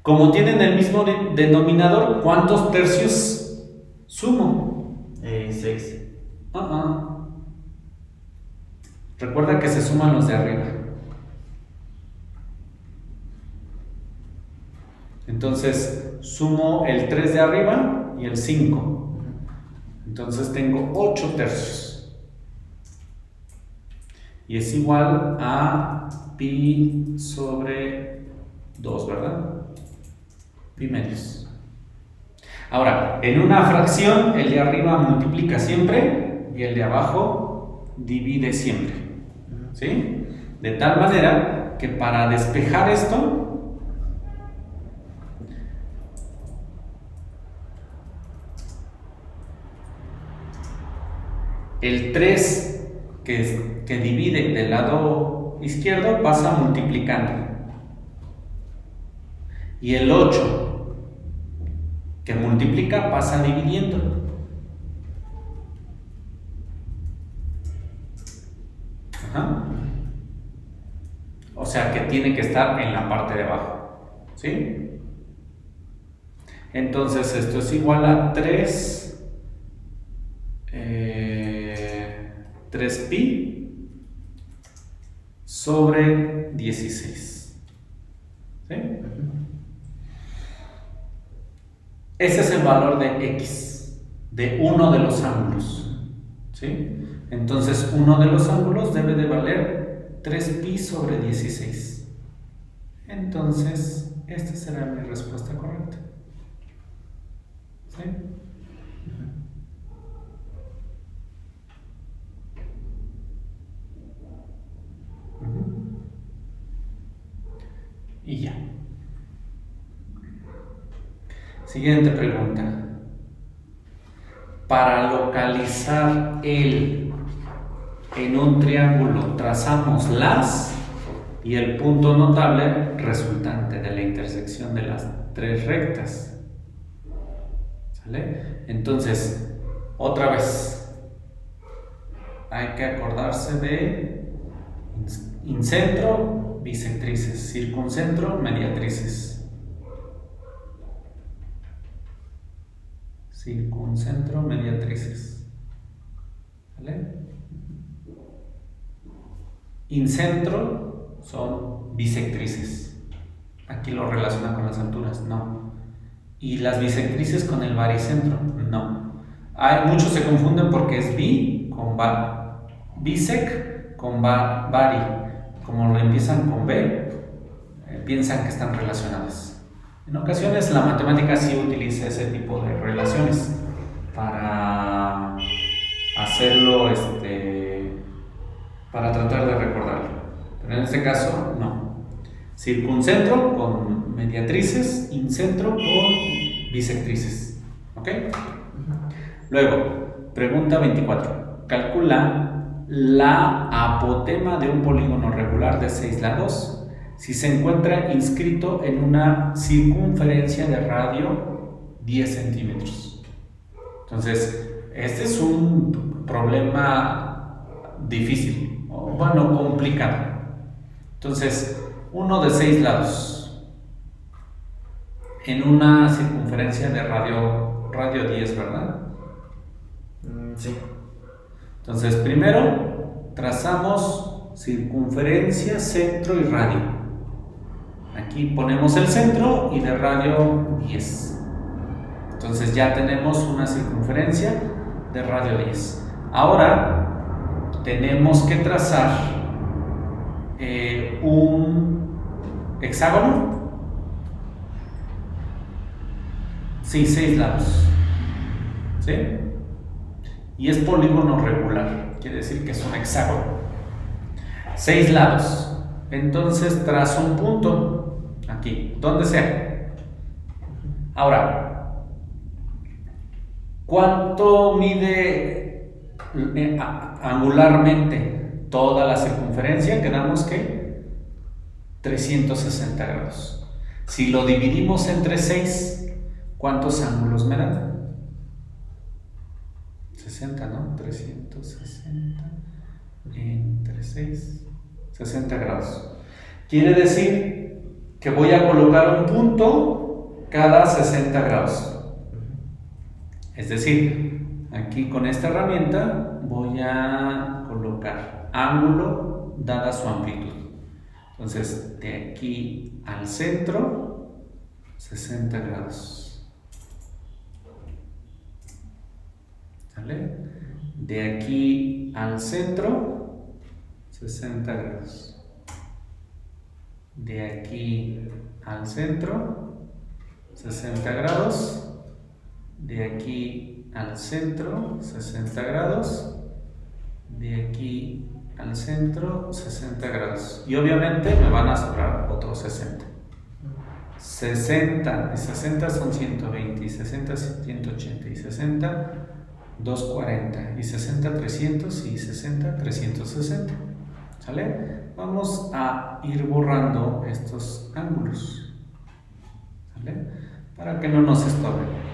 Como tienen el mismo denominador, ¿cuántos tercios sumo? 6. Recuerda que se suman los de arriba. Entonces, sumo el 3 de arriba y el 5. Entonces tengo 8 tercios. Y es igual a pi sobre 2, ¿verdad? Pi medios. Ahora, en una fracción, el de arriba multiplica siempre y el de abajo divide siempre. ¿Sí? De tal manera que para despejar esto, el 3 que divide del lado izquierdo pasa multiplicando. Y el 8 que multiplica pasa dividiendo. O sea que tiene que estar en la parte de abajo. ¿Sí? Entonces esto es igual a 3pi sobre 16. ¿Sí? Ese es el valor de x, de uno de los ángulos. ¿Sí? Entonces, uno de los ángulos debe de valer 3pi sobre 16. Entonces, esta será mi respuesta correcta. ¿Sí? Y ya. Siguiente pregunta. Para localizar el en un triángulo trazamos las y el punto notable resultante de la intersección de las tres rectas. ¿Sale? Entonces, otra vez, hay que acordarse de incentro, bisectrices, circuncentro, mediatrices. Circuncentro, mediatrices. ¿Vale? Incentro son bisectrices. Aquí lo relaciona con las alturas, no. Y las bisectrices con el baricentro, no. Muchos se confunden porque es bi con bar, bisec con bari. Como lo empiezan con b, piensan que están relacionadas. En ocasiones la matemática sí utiliza ese tipo de relaciones para hacerlo, para tratar de recordarlo. Pero en este caso, no. Circuncentro con mediatrices, incentro con bisectrices. ¿Ok? Luego, pregunta 24. Calcula la apotema de un polígono regular de 6 lados si se encuentra inscrito en una circunferencia de radio 10 centímetros. Entonces, este es un problema difícil, bueno, complicado. Entonces, uno de 6 lados en una circunferencia de radio 10, ¿verdad? Sí. Entonces, primero trazamos circunferencia, centro y radio. Aquí ponemos el centro y de radio 10. Entonces ya tenemos una circunferencia de radio 10. Ahora tenemos que trazar un hexágono. Sí, 6 lados. ¿Sí? Y es polígono regular, quiere decir que es un hexágono. 6 lados. Entonces trazo un punto aquí, donde sea. Ahora, ¿cuánto mide angularmente toda la circunferencia? Quedamos que 360 grados. Si lo dividimos entre 6, ¿cuántos ángulos me dan? 60, ¿no? 360 entre 6, 60 grados. Quiere decir que voy a colocar un punto cada 60 grados. Es decir, aquí con esta herramienta voy a colocar ángulo dada su amplitud. Entonces, de aquí al centro, 60 grados. ¿Vale? De aquí al centro, 60 grados. De aquí al centro, 60 grados. De aquí al centro, 60 grados. De aquí al centro, 60 grados. Y obviamente me van a sobrar otros 60. 60 y 60 son 120, y 60 180, y 60 240, y 60 300, y 60 360. ¿Sale? Vamos a ir borrando estos ángulos. ¿Sale? Para que no nos estorben.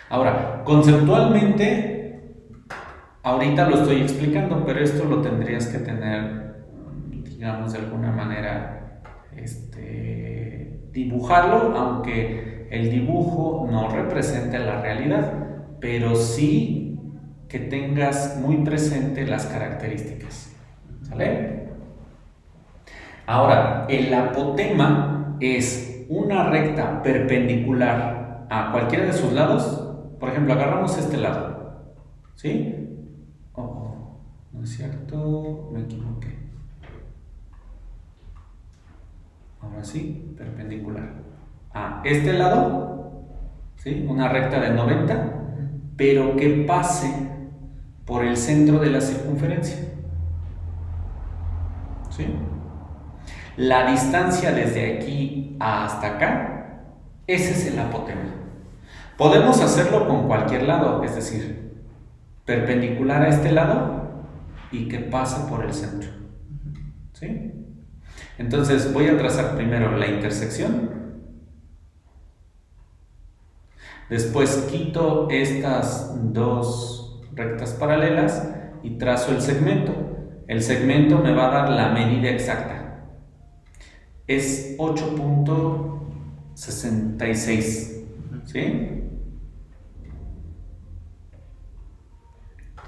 Ahora, conceptualmente, ahorita lo estoy explicando, pero esto lo tendrías que tener, digamos, de alguna manera, dibujarlo, aunque el dibujo no represente la realidad, pero sí que tengas muy presente las características. ¿Sale? Ahora, el apotema es una recta perpendicular a cualquiera de sus lados. Por ejemplo, agarramos este lado, ¿sí? Oh, no es cierto, me equivoqué. Ahora sí, perpendicular a este lado, ¿sí? Una recta de 90, pero que pase por el centro de la circunferencia, ¿sí? La distancia desde aquí hasta acá, ese es el apotema. Podemos hacerlo con cualquier lado, es decir, perpendicular a este lado y que pase por el centro, ¿sí? Entonces voy a trazar primero la intersección, después quito estas dos rectas paralelas y trazo el segmento. El segmento me va a dar la medida exacta, es 8.66, ¿sí?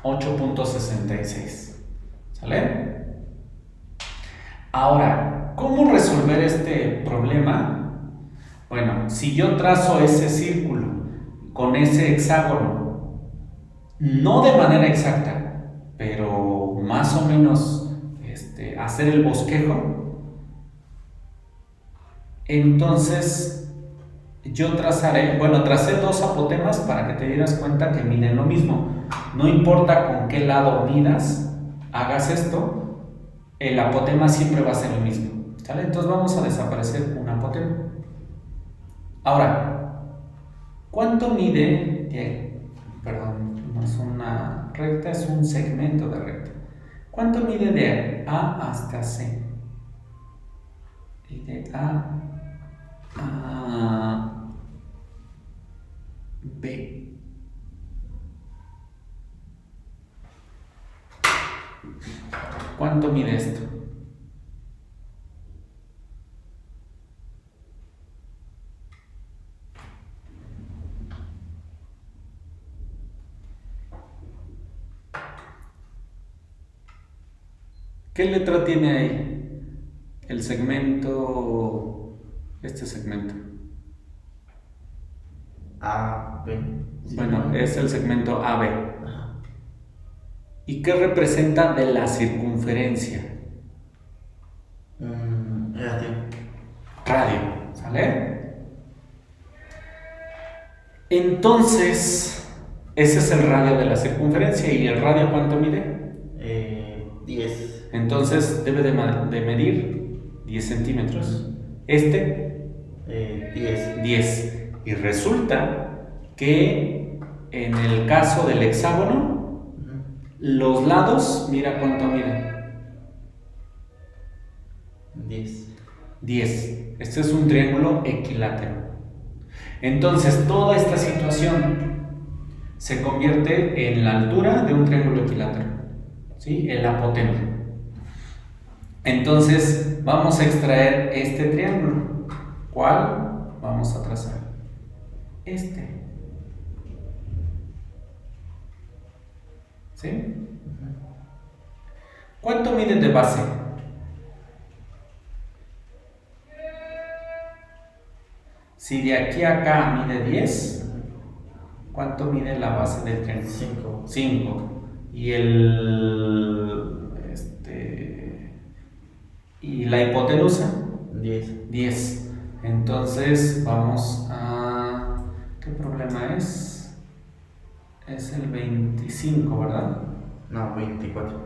8.66, ¿sale? Ahora, ¿cómo resolver este problema? Bueno, si yo trazo ese círculo con ese hexágono, no de manera exacta, pero más o menos hacer el bosquejo, entonces yo tracé dos apotemas para que te dieras cuenta que miden lo mismo. No importa con qué lado midas, hagas esto, el apotema siempre va a ser el mismo, ¿sale? Entonces vamos a desaparecer un apotema. Ahora, ¿cuánto mide? Perdón, no es una recta, es un segmento de recta. ¿Cuánto mide de A hasta C? Y de A a B. ¿Cuánto mide esto? ¿Qué letra tiene ahí? El segmento, este segmento. AB. Bueno, es el segmento AB. Ajá. ¿Y qué representa de la circunferencia? Radio. Radio, ¿sale? Entonces, ese es el radio de la circunferencia. ¿Y el radio cuánto mide? 10. Entonces debe de medir 10 centímetros. Este, 10. 10. Y resulta que en el caso del hexágono, los lados, mira cuánto miden. 10. 10. Este es un triángulo equilátero. Entonces, toda esta situación se convierte en la altura de un triángulo equilátero, ¿sí? El apoteno. Entonces, vamos a extraer este triángulo. ¿Cuál? Vamos a trazar este. ¿Sí? ¿Cuánto mide de base? Si de aquí a acá mide 10, ¿cuánto mide la base del triángulo? 5. 5. Y y la hipotenusa 10. 10. Entonces vamos a... ¿Qué problema es? Es el 25, ¿verdad? No, 24.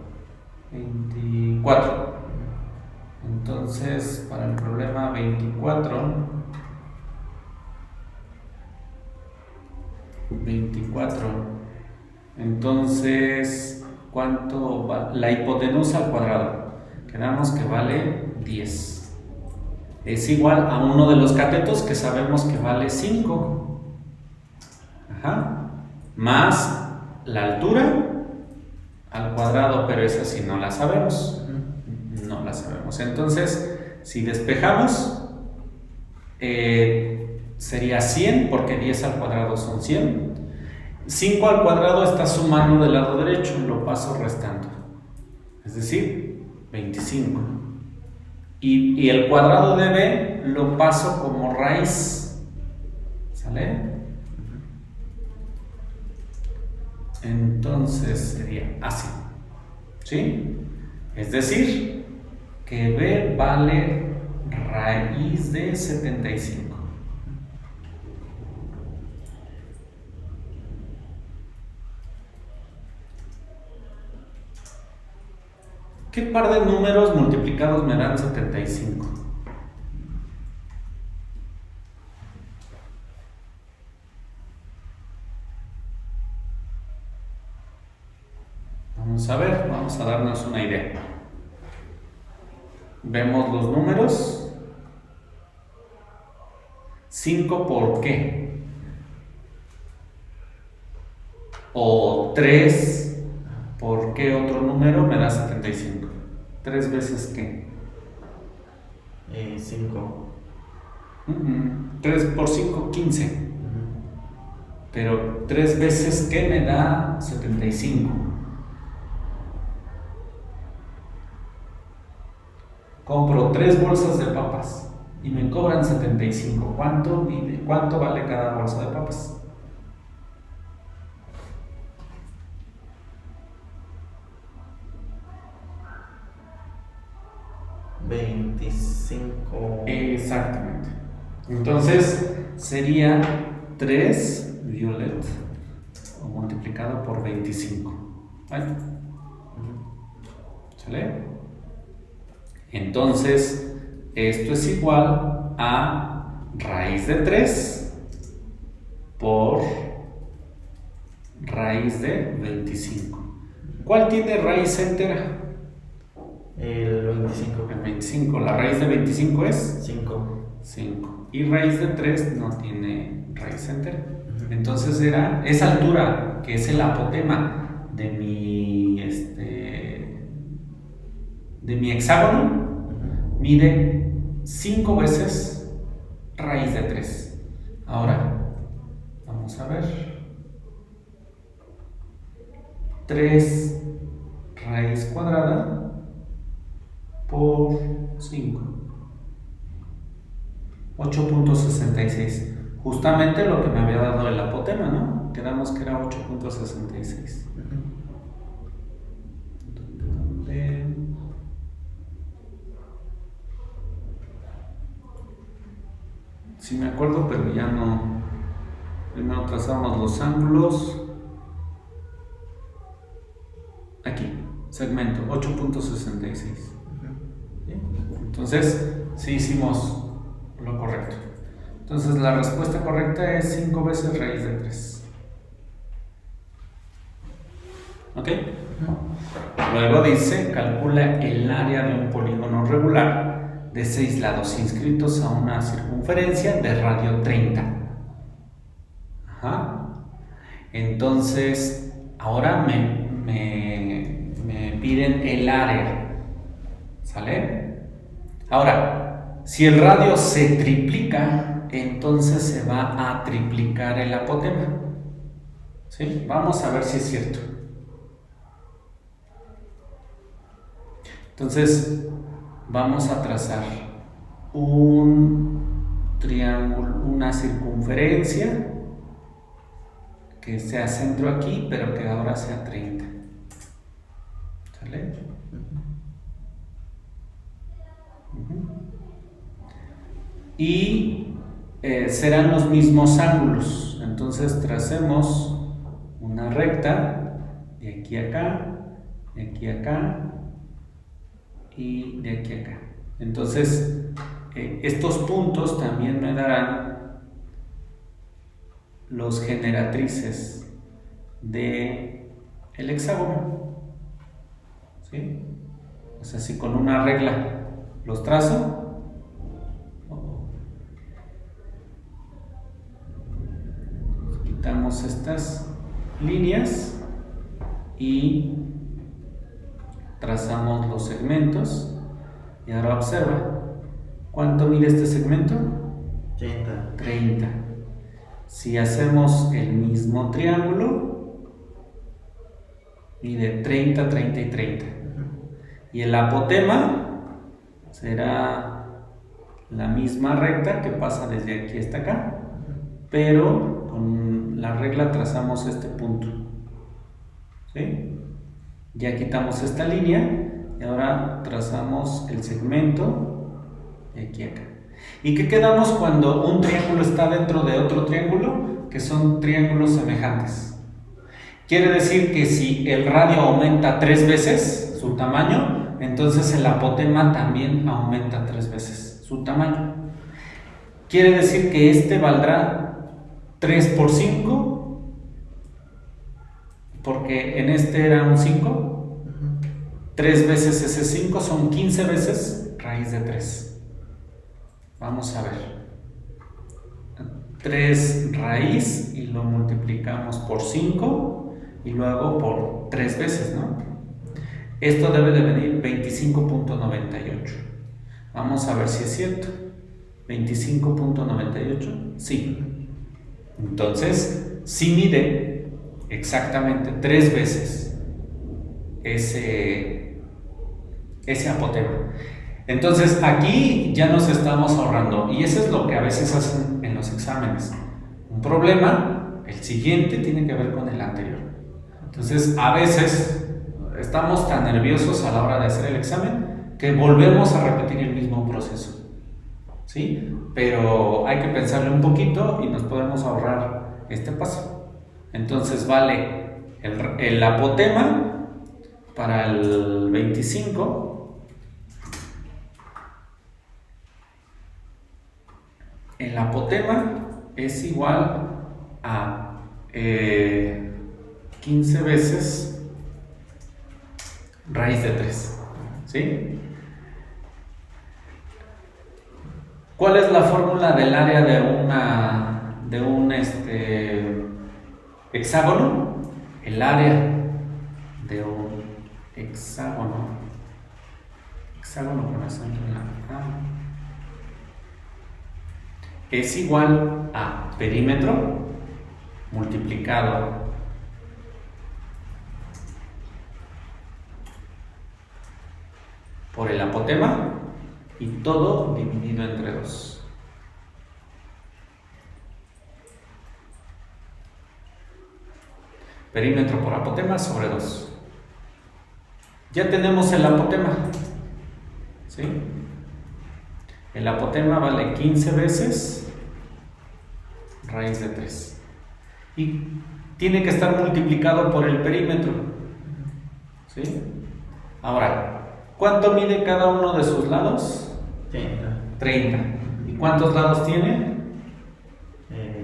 24. Entonces, para el problema 24, entonces, ¿cuánto va? La hipotenusa al cuadrado. Quedamos que vale 10. Es igual a uno de los catetos que sabemos que vale 5. Ajá. Más la altura al cuadrado, pero esa sí no la sabemos. No la sabemos. Entonces, si despejamos, sería 100, porque 10 al cuadrado son 100. 5 al cuadrado está sumando del lado derecho, lo paso restando. Es decir, 25. Y el cuadrado de b lo paso como raíz. ¿Sale? Entonces sería así. ¿Sí? Es decir, que b vale raíz de 75. ¿Qué par de números multiplicados me dan 75? Vamos a ver, vamos a darnos una idea. Vemos los números. 5 por qué. O 3 por qué otro número me da 75. 3 veces qué. 5. 3 por 5, 15. Pero 3 veces qué me da 75. Compro 3 bolsas de papas y me cobran 75. ¿Cuánto vale cada bolsa de papas? 25. Exactamente. Entonces sería 3 violet o multiplicado por 25. ¿Vale? ¿Sale? Entonces, esto es igual a raíz de 3 por raíz de 25. ¿Cuál tiene raíz entera? El 25. El 25. La raíz de 25 es 5. 5. Y raíz de 3 no tiene raíz entera. Entonces era esa altura, que es el apotema de mi hexágono, mide 5 veces raíz de 3. Ahora, vamos a ver. 3 raíz cuadrada por 5. 8.66. justamente lo que me había dado el apotema, ¿no? Quedamos que era 8.66. ¿Dónde? Sí me acuerdo, pero ya no. Primero trazamos los ángulos. Aquí, segmento 8.66. Entonces, sí hicimos lo correcto. Entonces, la respuesta correcta es 5 veces raíz de 3. ¿Ok? Luego dice, calcula el área de un polígono regular de 6 lados inscritos a una circunferencia de radio 30. Ajá. Entonces, ahora me piden el área. ¿Sale? Ahora, si el radio se triplica, entonces se va a triplicar el apotema. ¿Sí? Vamos a ver si es cierto. Entonces, vamos a trazar un triángulo, una circunferencia que sea centro aquí, pero que ahora sea 30. ¿Sale? Y serán los mismos ángulos. Entonces tracemos una recta de aquí a acá, de aquí a acá y de aquí a acá. Entonces estos puntos también me darán los generatrices de el hexágono. ¿Sí? O sea, si con una regla los trazo, quitamos estas líneas y trazamos los segmentos. Y ahora observa, ¿cuánto mide este segmento? 30. 30. Si hacemos el mismo triángulo, mide 30, 30 y 30. Y el apotema será la misma recta que pasa desde aquí hasta acá, pero con la regla trazamos este punto. ¿Sí? Ya quitamos esta línea y ahora trazamos el segmento de aquí a acá. ¿Y qué quedamos cuando un triángulo está dentro de otro triángulo? Que son triángulos semejantes. Quiere decir que si el radio aumenta 3 veces su tamaño, entonces el apotema también aumenta 3 veces su tamaño. Quiere decir que este valdrá 3 por 5, porque en este era un 5. 3 veces ese 5 son 15 veces raíz de 3. Vamos a ver. 3 raíz y lo multiplicamos por 5 y luego por 3 veces, ¿no? Esto debe de venir 25.98. Vamos a ver si es cierto. 25.98, sí. Entonces, sí mide exactamente 3 veces ese apotema. Entonces, aquí ya nos estamos ahorrando, y eso es lo que a veces hacen en los exámenes. Un problema, el siguiente tiene que ver con el anterior. Entonces, a veces estamos tan nerviosos a la hora de hacer el examen que volvemos a repetir el mismo proceso. ¿Sí? Pero hay que pensarle un poquito y nos podemos ahorrar este paso. Entonces vale el apotema para el 25. El apotema es igual a 15 veces raíz de 3. ¿Sí? ¿Cuál es la fórmula del área de un hexágono? El área de un hexágono con acento en la A, es igual a perímetro multiplicado por el apotema y todo dividido entre 2. Perímetro por apotema sobre 2. Ya tenemos el apotema, ¿sí? El apotema vale 15 veces raíz de 3. Y tiene que estar multiplicado por el perímetro, ¿sí? Ahora, ¿cuánto mide cada uno de sus lados? 30. ¿Y cuántos lados tiene?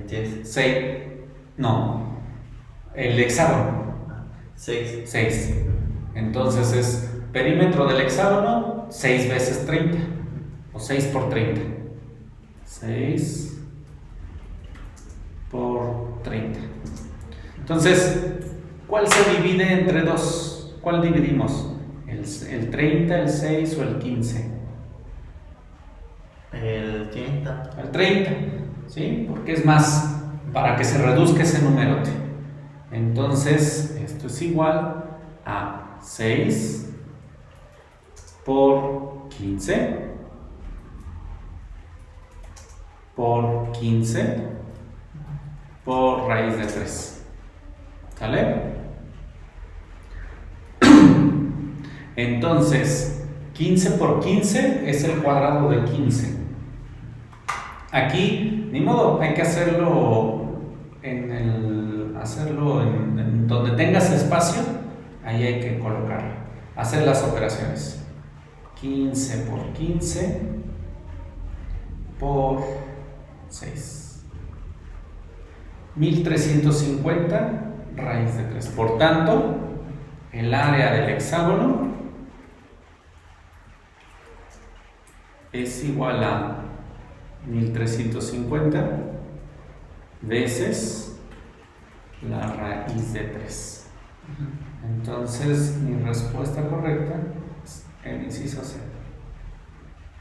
10. 6. No. El hexágono. 6. 6. Entonces es perímetro del hexágono 6 veces 30. O 6 por 30. 6 por 30. Entonces, ¿cuál se divide entre 2? ¿Cuál dividimos? ¿El 30, el 6 o el 15? El 30. El 30, ¿sí? Porque es más, para que se reduzca ese numerote. Entonces, esto es igual a 6 por 15 por 15 por raíz de 3. ¿Sale? Entonces, 15 por 15 es el cuadrado de 15. Aquí, ni modo, hay que hacerlo en donde tengas espacio, ahí hay que colocar, hacer las operaciones. 15 por 15 por 6. 1350 raíz de 3. Por tanto, el área del hexágono es igual a 1350 veces la raíz de 3. Entonces, mi respuesta correcta es el inciso C.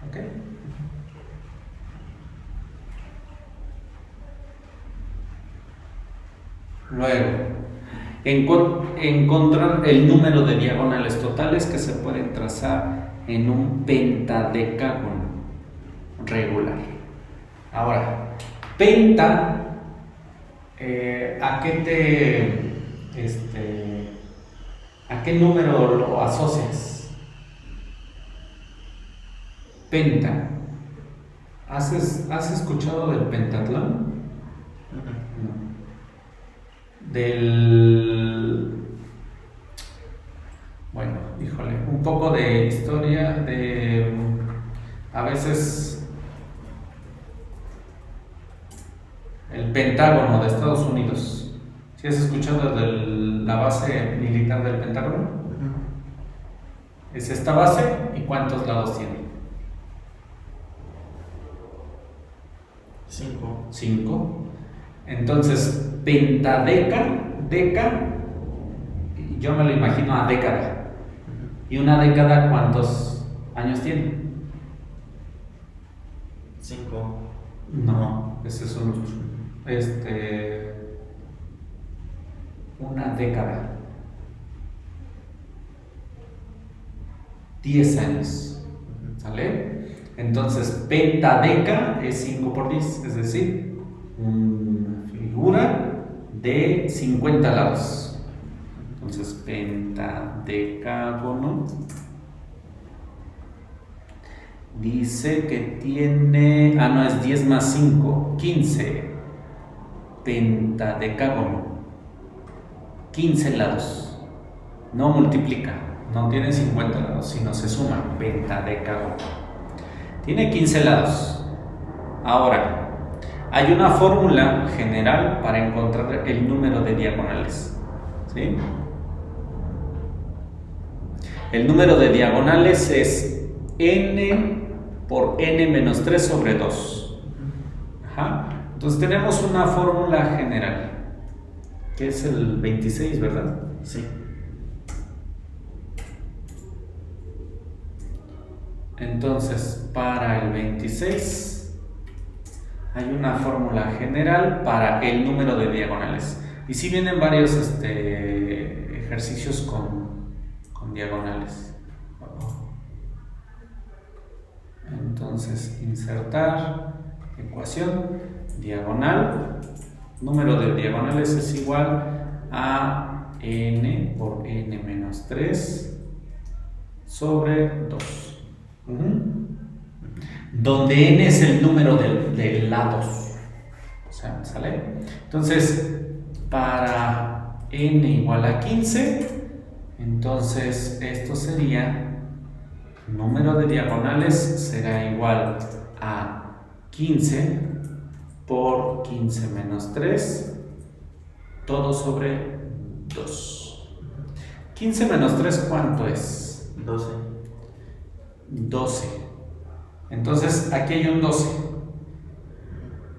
¿Ok? Luego, encontrar el número de diagonales totales que se pueden trazar en un pentadecágono regular. Ahora, penta, ¿a qué número lo asocias? Penta. ¿Has escuchado del pentatlón? No. Bueno, híjole, un poco de historia a veces el Pentágono de Estados Unidos. ¿Sí has escuchado de la base militar del Pentágono? Es esta base, ¿y cuántos lados tiene? 5. 5. Entonces, pentadeca, yo me lo imagino a década. ¿Y una década cuántos años tiene? 5. No, ese es una década. 10 años. ¿Sale? Entonces, pentadeca es 5 por 10, es decir, una figura de 50 lados. Entonces, pentadecágono dice que tiene, no, es 10 más 5, 15. Pentadecágono, 15 lados. No multiplica, no tiene 50 lados, sino se suma. Pentadecágono tiene 15 lados. Ahora, hay una fórmula general para encontrar el número de diagonales, ¿sí? El número de diagonales es n por n menos 3 sobre 2. Ajá. Entonces tenemos una fórmula general, que es el 26, ¿verdad? Sí. Entonces, para el 26 hay una fórmula general para el número de diagonales. Y si vienen varios ejercicios con diagonales. Entonces, insertar ecuación diagonal. Número de diagonales es igual a n por n menos 3 sobre 2. Donde n es el número de lados. O sea, ¿sale? Entonces, para n igual a 15, entonces esto sería, número de diagonales será igual a 15 por 15 menos 3, todo sobre 2. 15 menos 3, ¿cuánto es? 12. 12. Entonces, aquí hay un 12.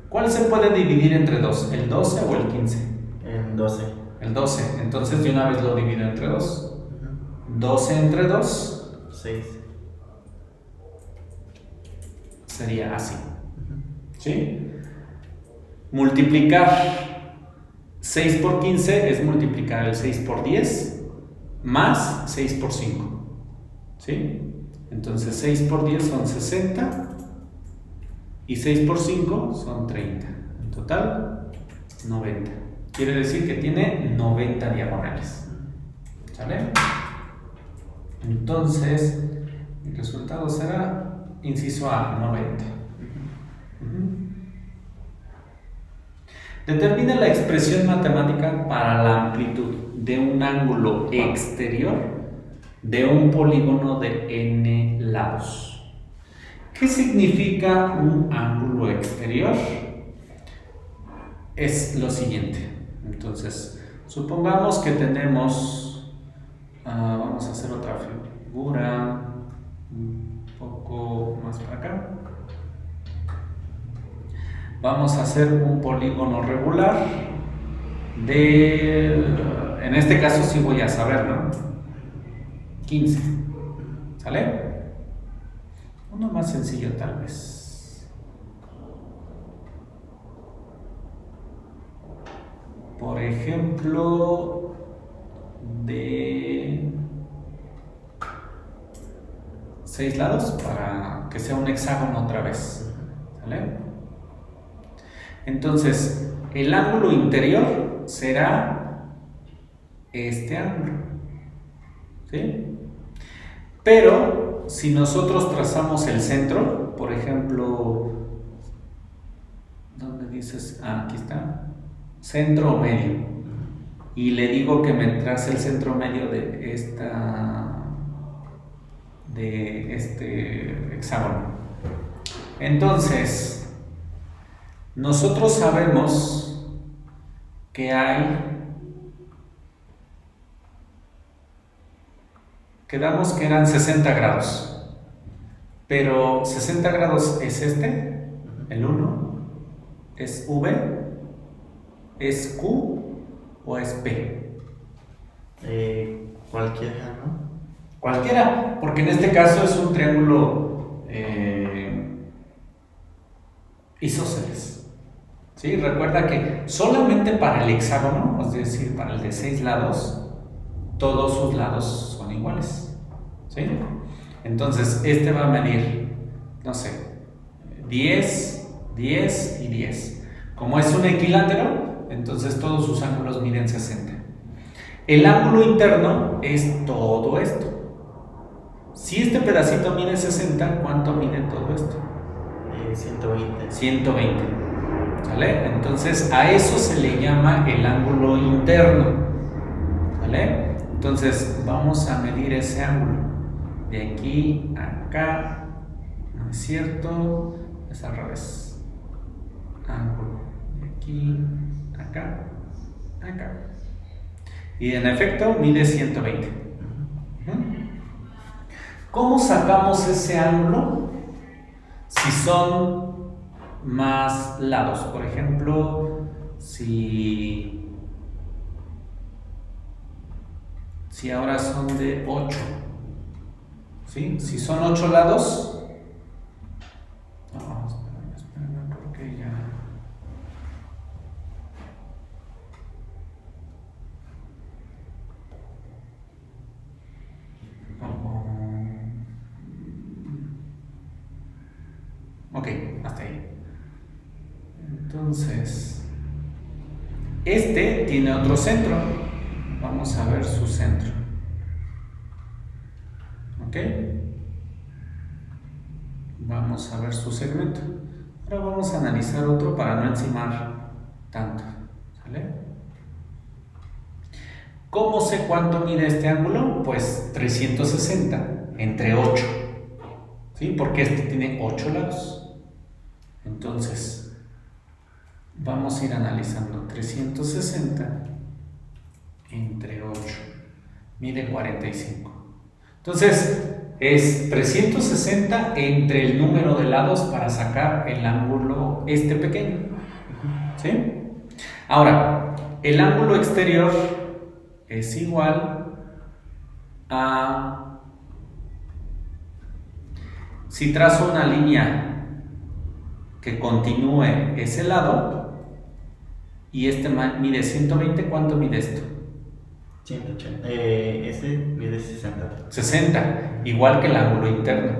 ¿Cuál se puede dividir entre 2? ¿El 12 o el 15? En 12. El 12. Entonces, de una vez lo divido entre 2. 12 entre 2 6. sería así. ¿Sí? Multiplicar 6 por 15 es multiplicar el 6 por 10 más 6 por 5. ¿Sí? Entonces 6 por 10 son 60 y 6 por 5 son 30. En total, 90. Quiere decir que tiene 90 diagonales. ¿Sale? Entonces, el resultado será, inciso A, 90. Determina la expresión matemática para la amplitud de un ángulo exterior de un polígono de n lados. ¿Qué significa un ángulo exterior? Es lo siguiente. Entonces, supongamos que tenemos, vamos a hacer otra figura un poco más para acá. Vamos a hacer un polígono regular de, en este caso sí voy a saber, ¿no? 15. ¿Sale? Uno más sencillo tal vez. Por ejemplo, de 6 lados para que sea un hexágono otra vez. ¿Sale? Entonces, el ángulo interior será este ángulo. ¿Sí? Pero si nosotros trazamos el centro, por ejemplo, ¿dónde dices? Aquí está, centro o medio, y le digo que me trace el centro medio de este hexágono. Entonces, nosotros sabemos que quedamos que eran 60 grados, pero 60 grados es este, el 1, es V, es Q o es P. Cualquiera, ¿no? Cualquiera, porque en este caso es un triángulo isósceles. ¿Sí? Recuerda que solamente para el hexágono, es decir, para el de 6 lados, todos sus lados son iguales. ¿Sí? Entonces, este va a medir, no sé, 10, 10 y 10. Como es un equilátero, entonces todos sus ángulos miden 60. El ángulo interno es todo esto. Si este pedacito mide 60, ¿cuánto mide todo esto? 120. 120. ¿Sale? Entonces a eso se le llama el ángulo interno. ¿Vale? Entonces vamos a medir ese ángulo. De aquí a acá. No es cierto. Es al revés. Ángulo. De aquí a acá. Acá. Y en efecto mide 120. ¿Cómo sacamos ese ángulo? Si son más lados, por ejemplo, si ahora son de 8, ¿sí? Si son 8 lados, no, espérame, porque ya. Ok, hasta ahí. Entonces, este tiene otro centro. vamos a ver su centro. ¿Ok? Vamos a ver su segmento. Ahora vamos a analizar otro para no encimar tanto. ¿Sale? ¿Cómo sé cuánto mide este ángulo? Pues 360 entre 8. ¿Sí? Porque este tiene 8 lados. Entonces, vamos a ir analizando. 360 entre 8 mide 45. Entonces, es 360 entre el número de lados para sacar el ángulo este pequeño. ¿Sí? Ahora, el ángulo exterior es igual a... Si trazo una línea que continúe ese lado y este mide 120, ¿cuánto mide esto? 180. Ese mide 60. 60, igual que el ángulo interno.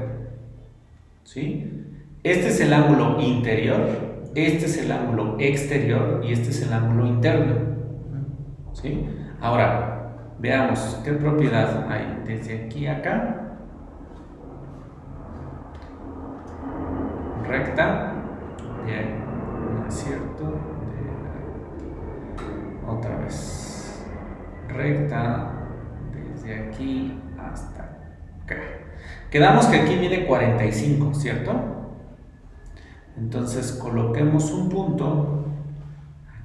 ¿Sí? Este es el ángulo interior, este es el ángulo exterior y este es el ángulo interno. ¿Sí? Ahora, veamos qué propiedad hay desde aquí a acá. Recta, bien, no es cierto, otra vez, recta desde aquí hasta acá. Quedamos que aquí mide 45, ¿cierto? Entonces coloquemos un punto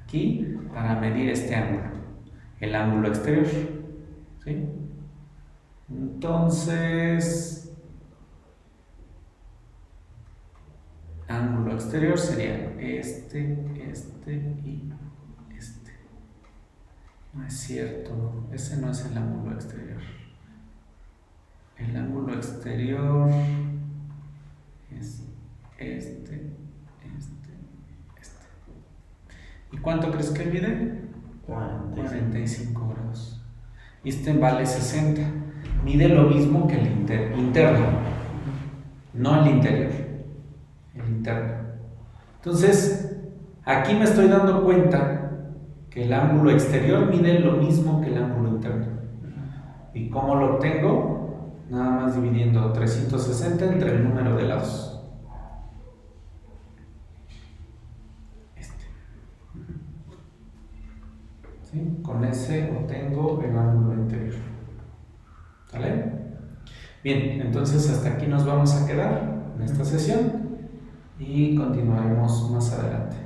aquí para medir este ángulo, el ángulo exterior, ¿sí? Entonces, ángulo exterior sería este y este. No es cierto, ese no es el ángulo exterior. El ángulo exterior es este. ¿Y cuánto crees que mide? 45 grados. Este vale 60. Mide lo mismo que el interno, no el interior, el interno. Entonces, aquí me estoy dando cuenta que el ángulo exterior mide lo mismo que el ángulo interno. ¿Y cómo lo obtengo? Nada más dividiendo 360 entre el número de lados. ¿Sí? Con ese obtengo el ángulo interior. ¿Vale? Bien, entonces hasta aquí nos vamos a quedar en esta sesión y continuaremos más adelante.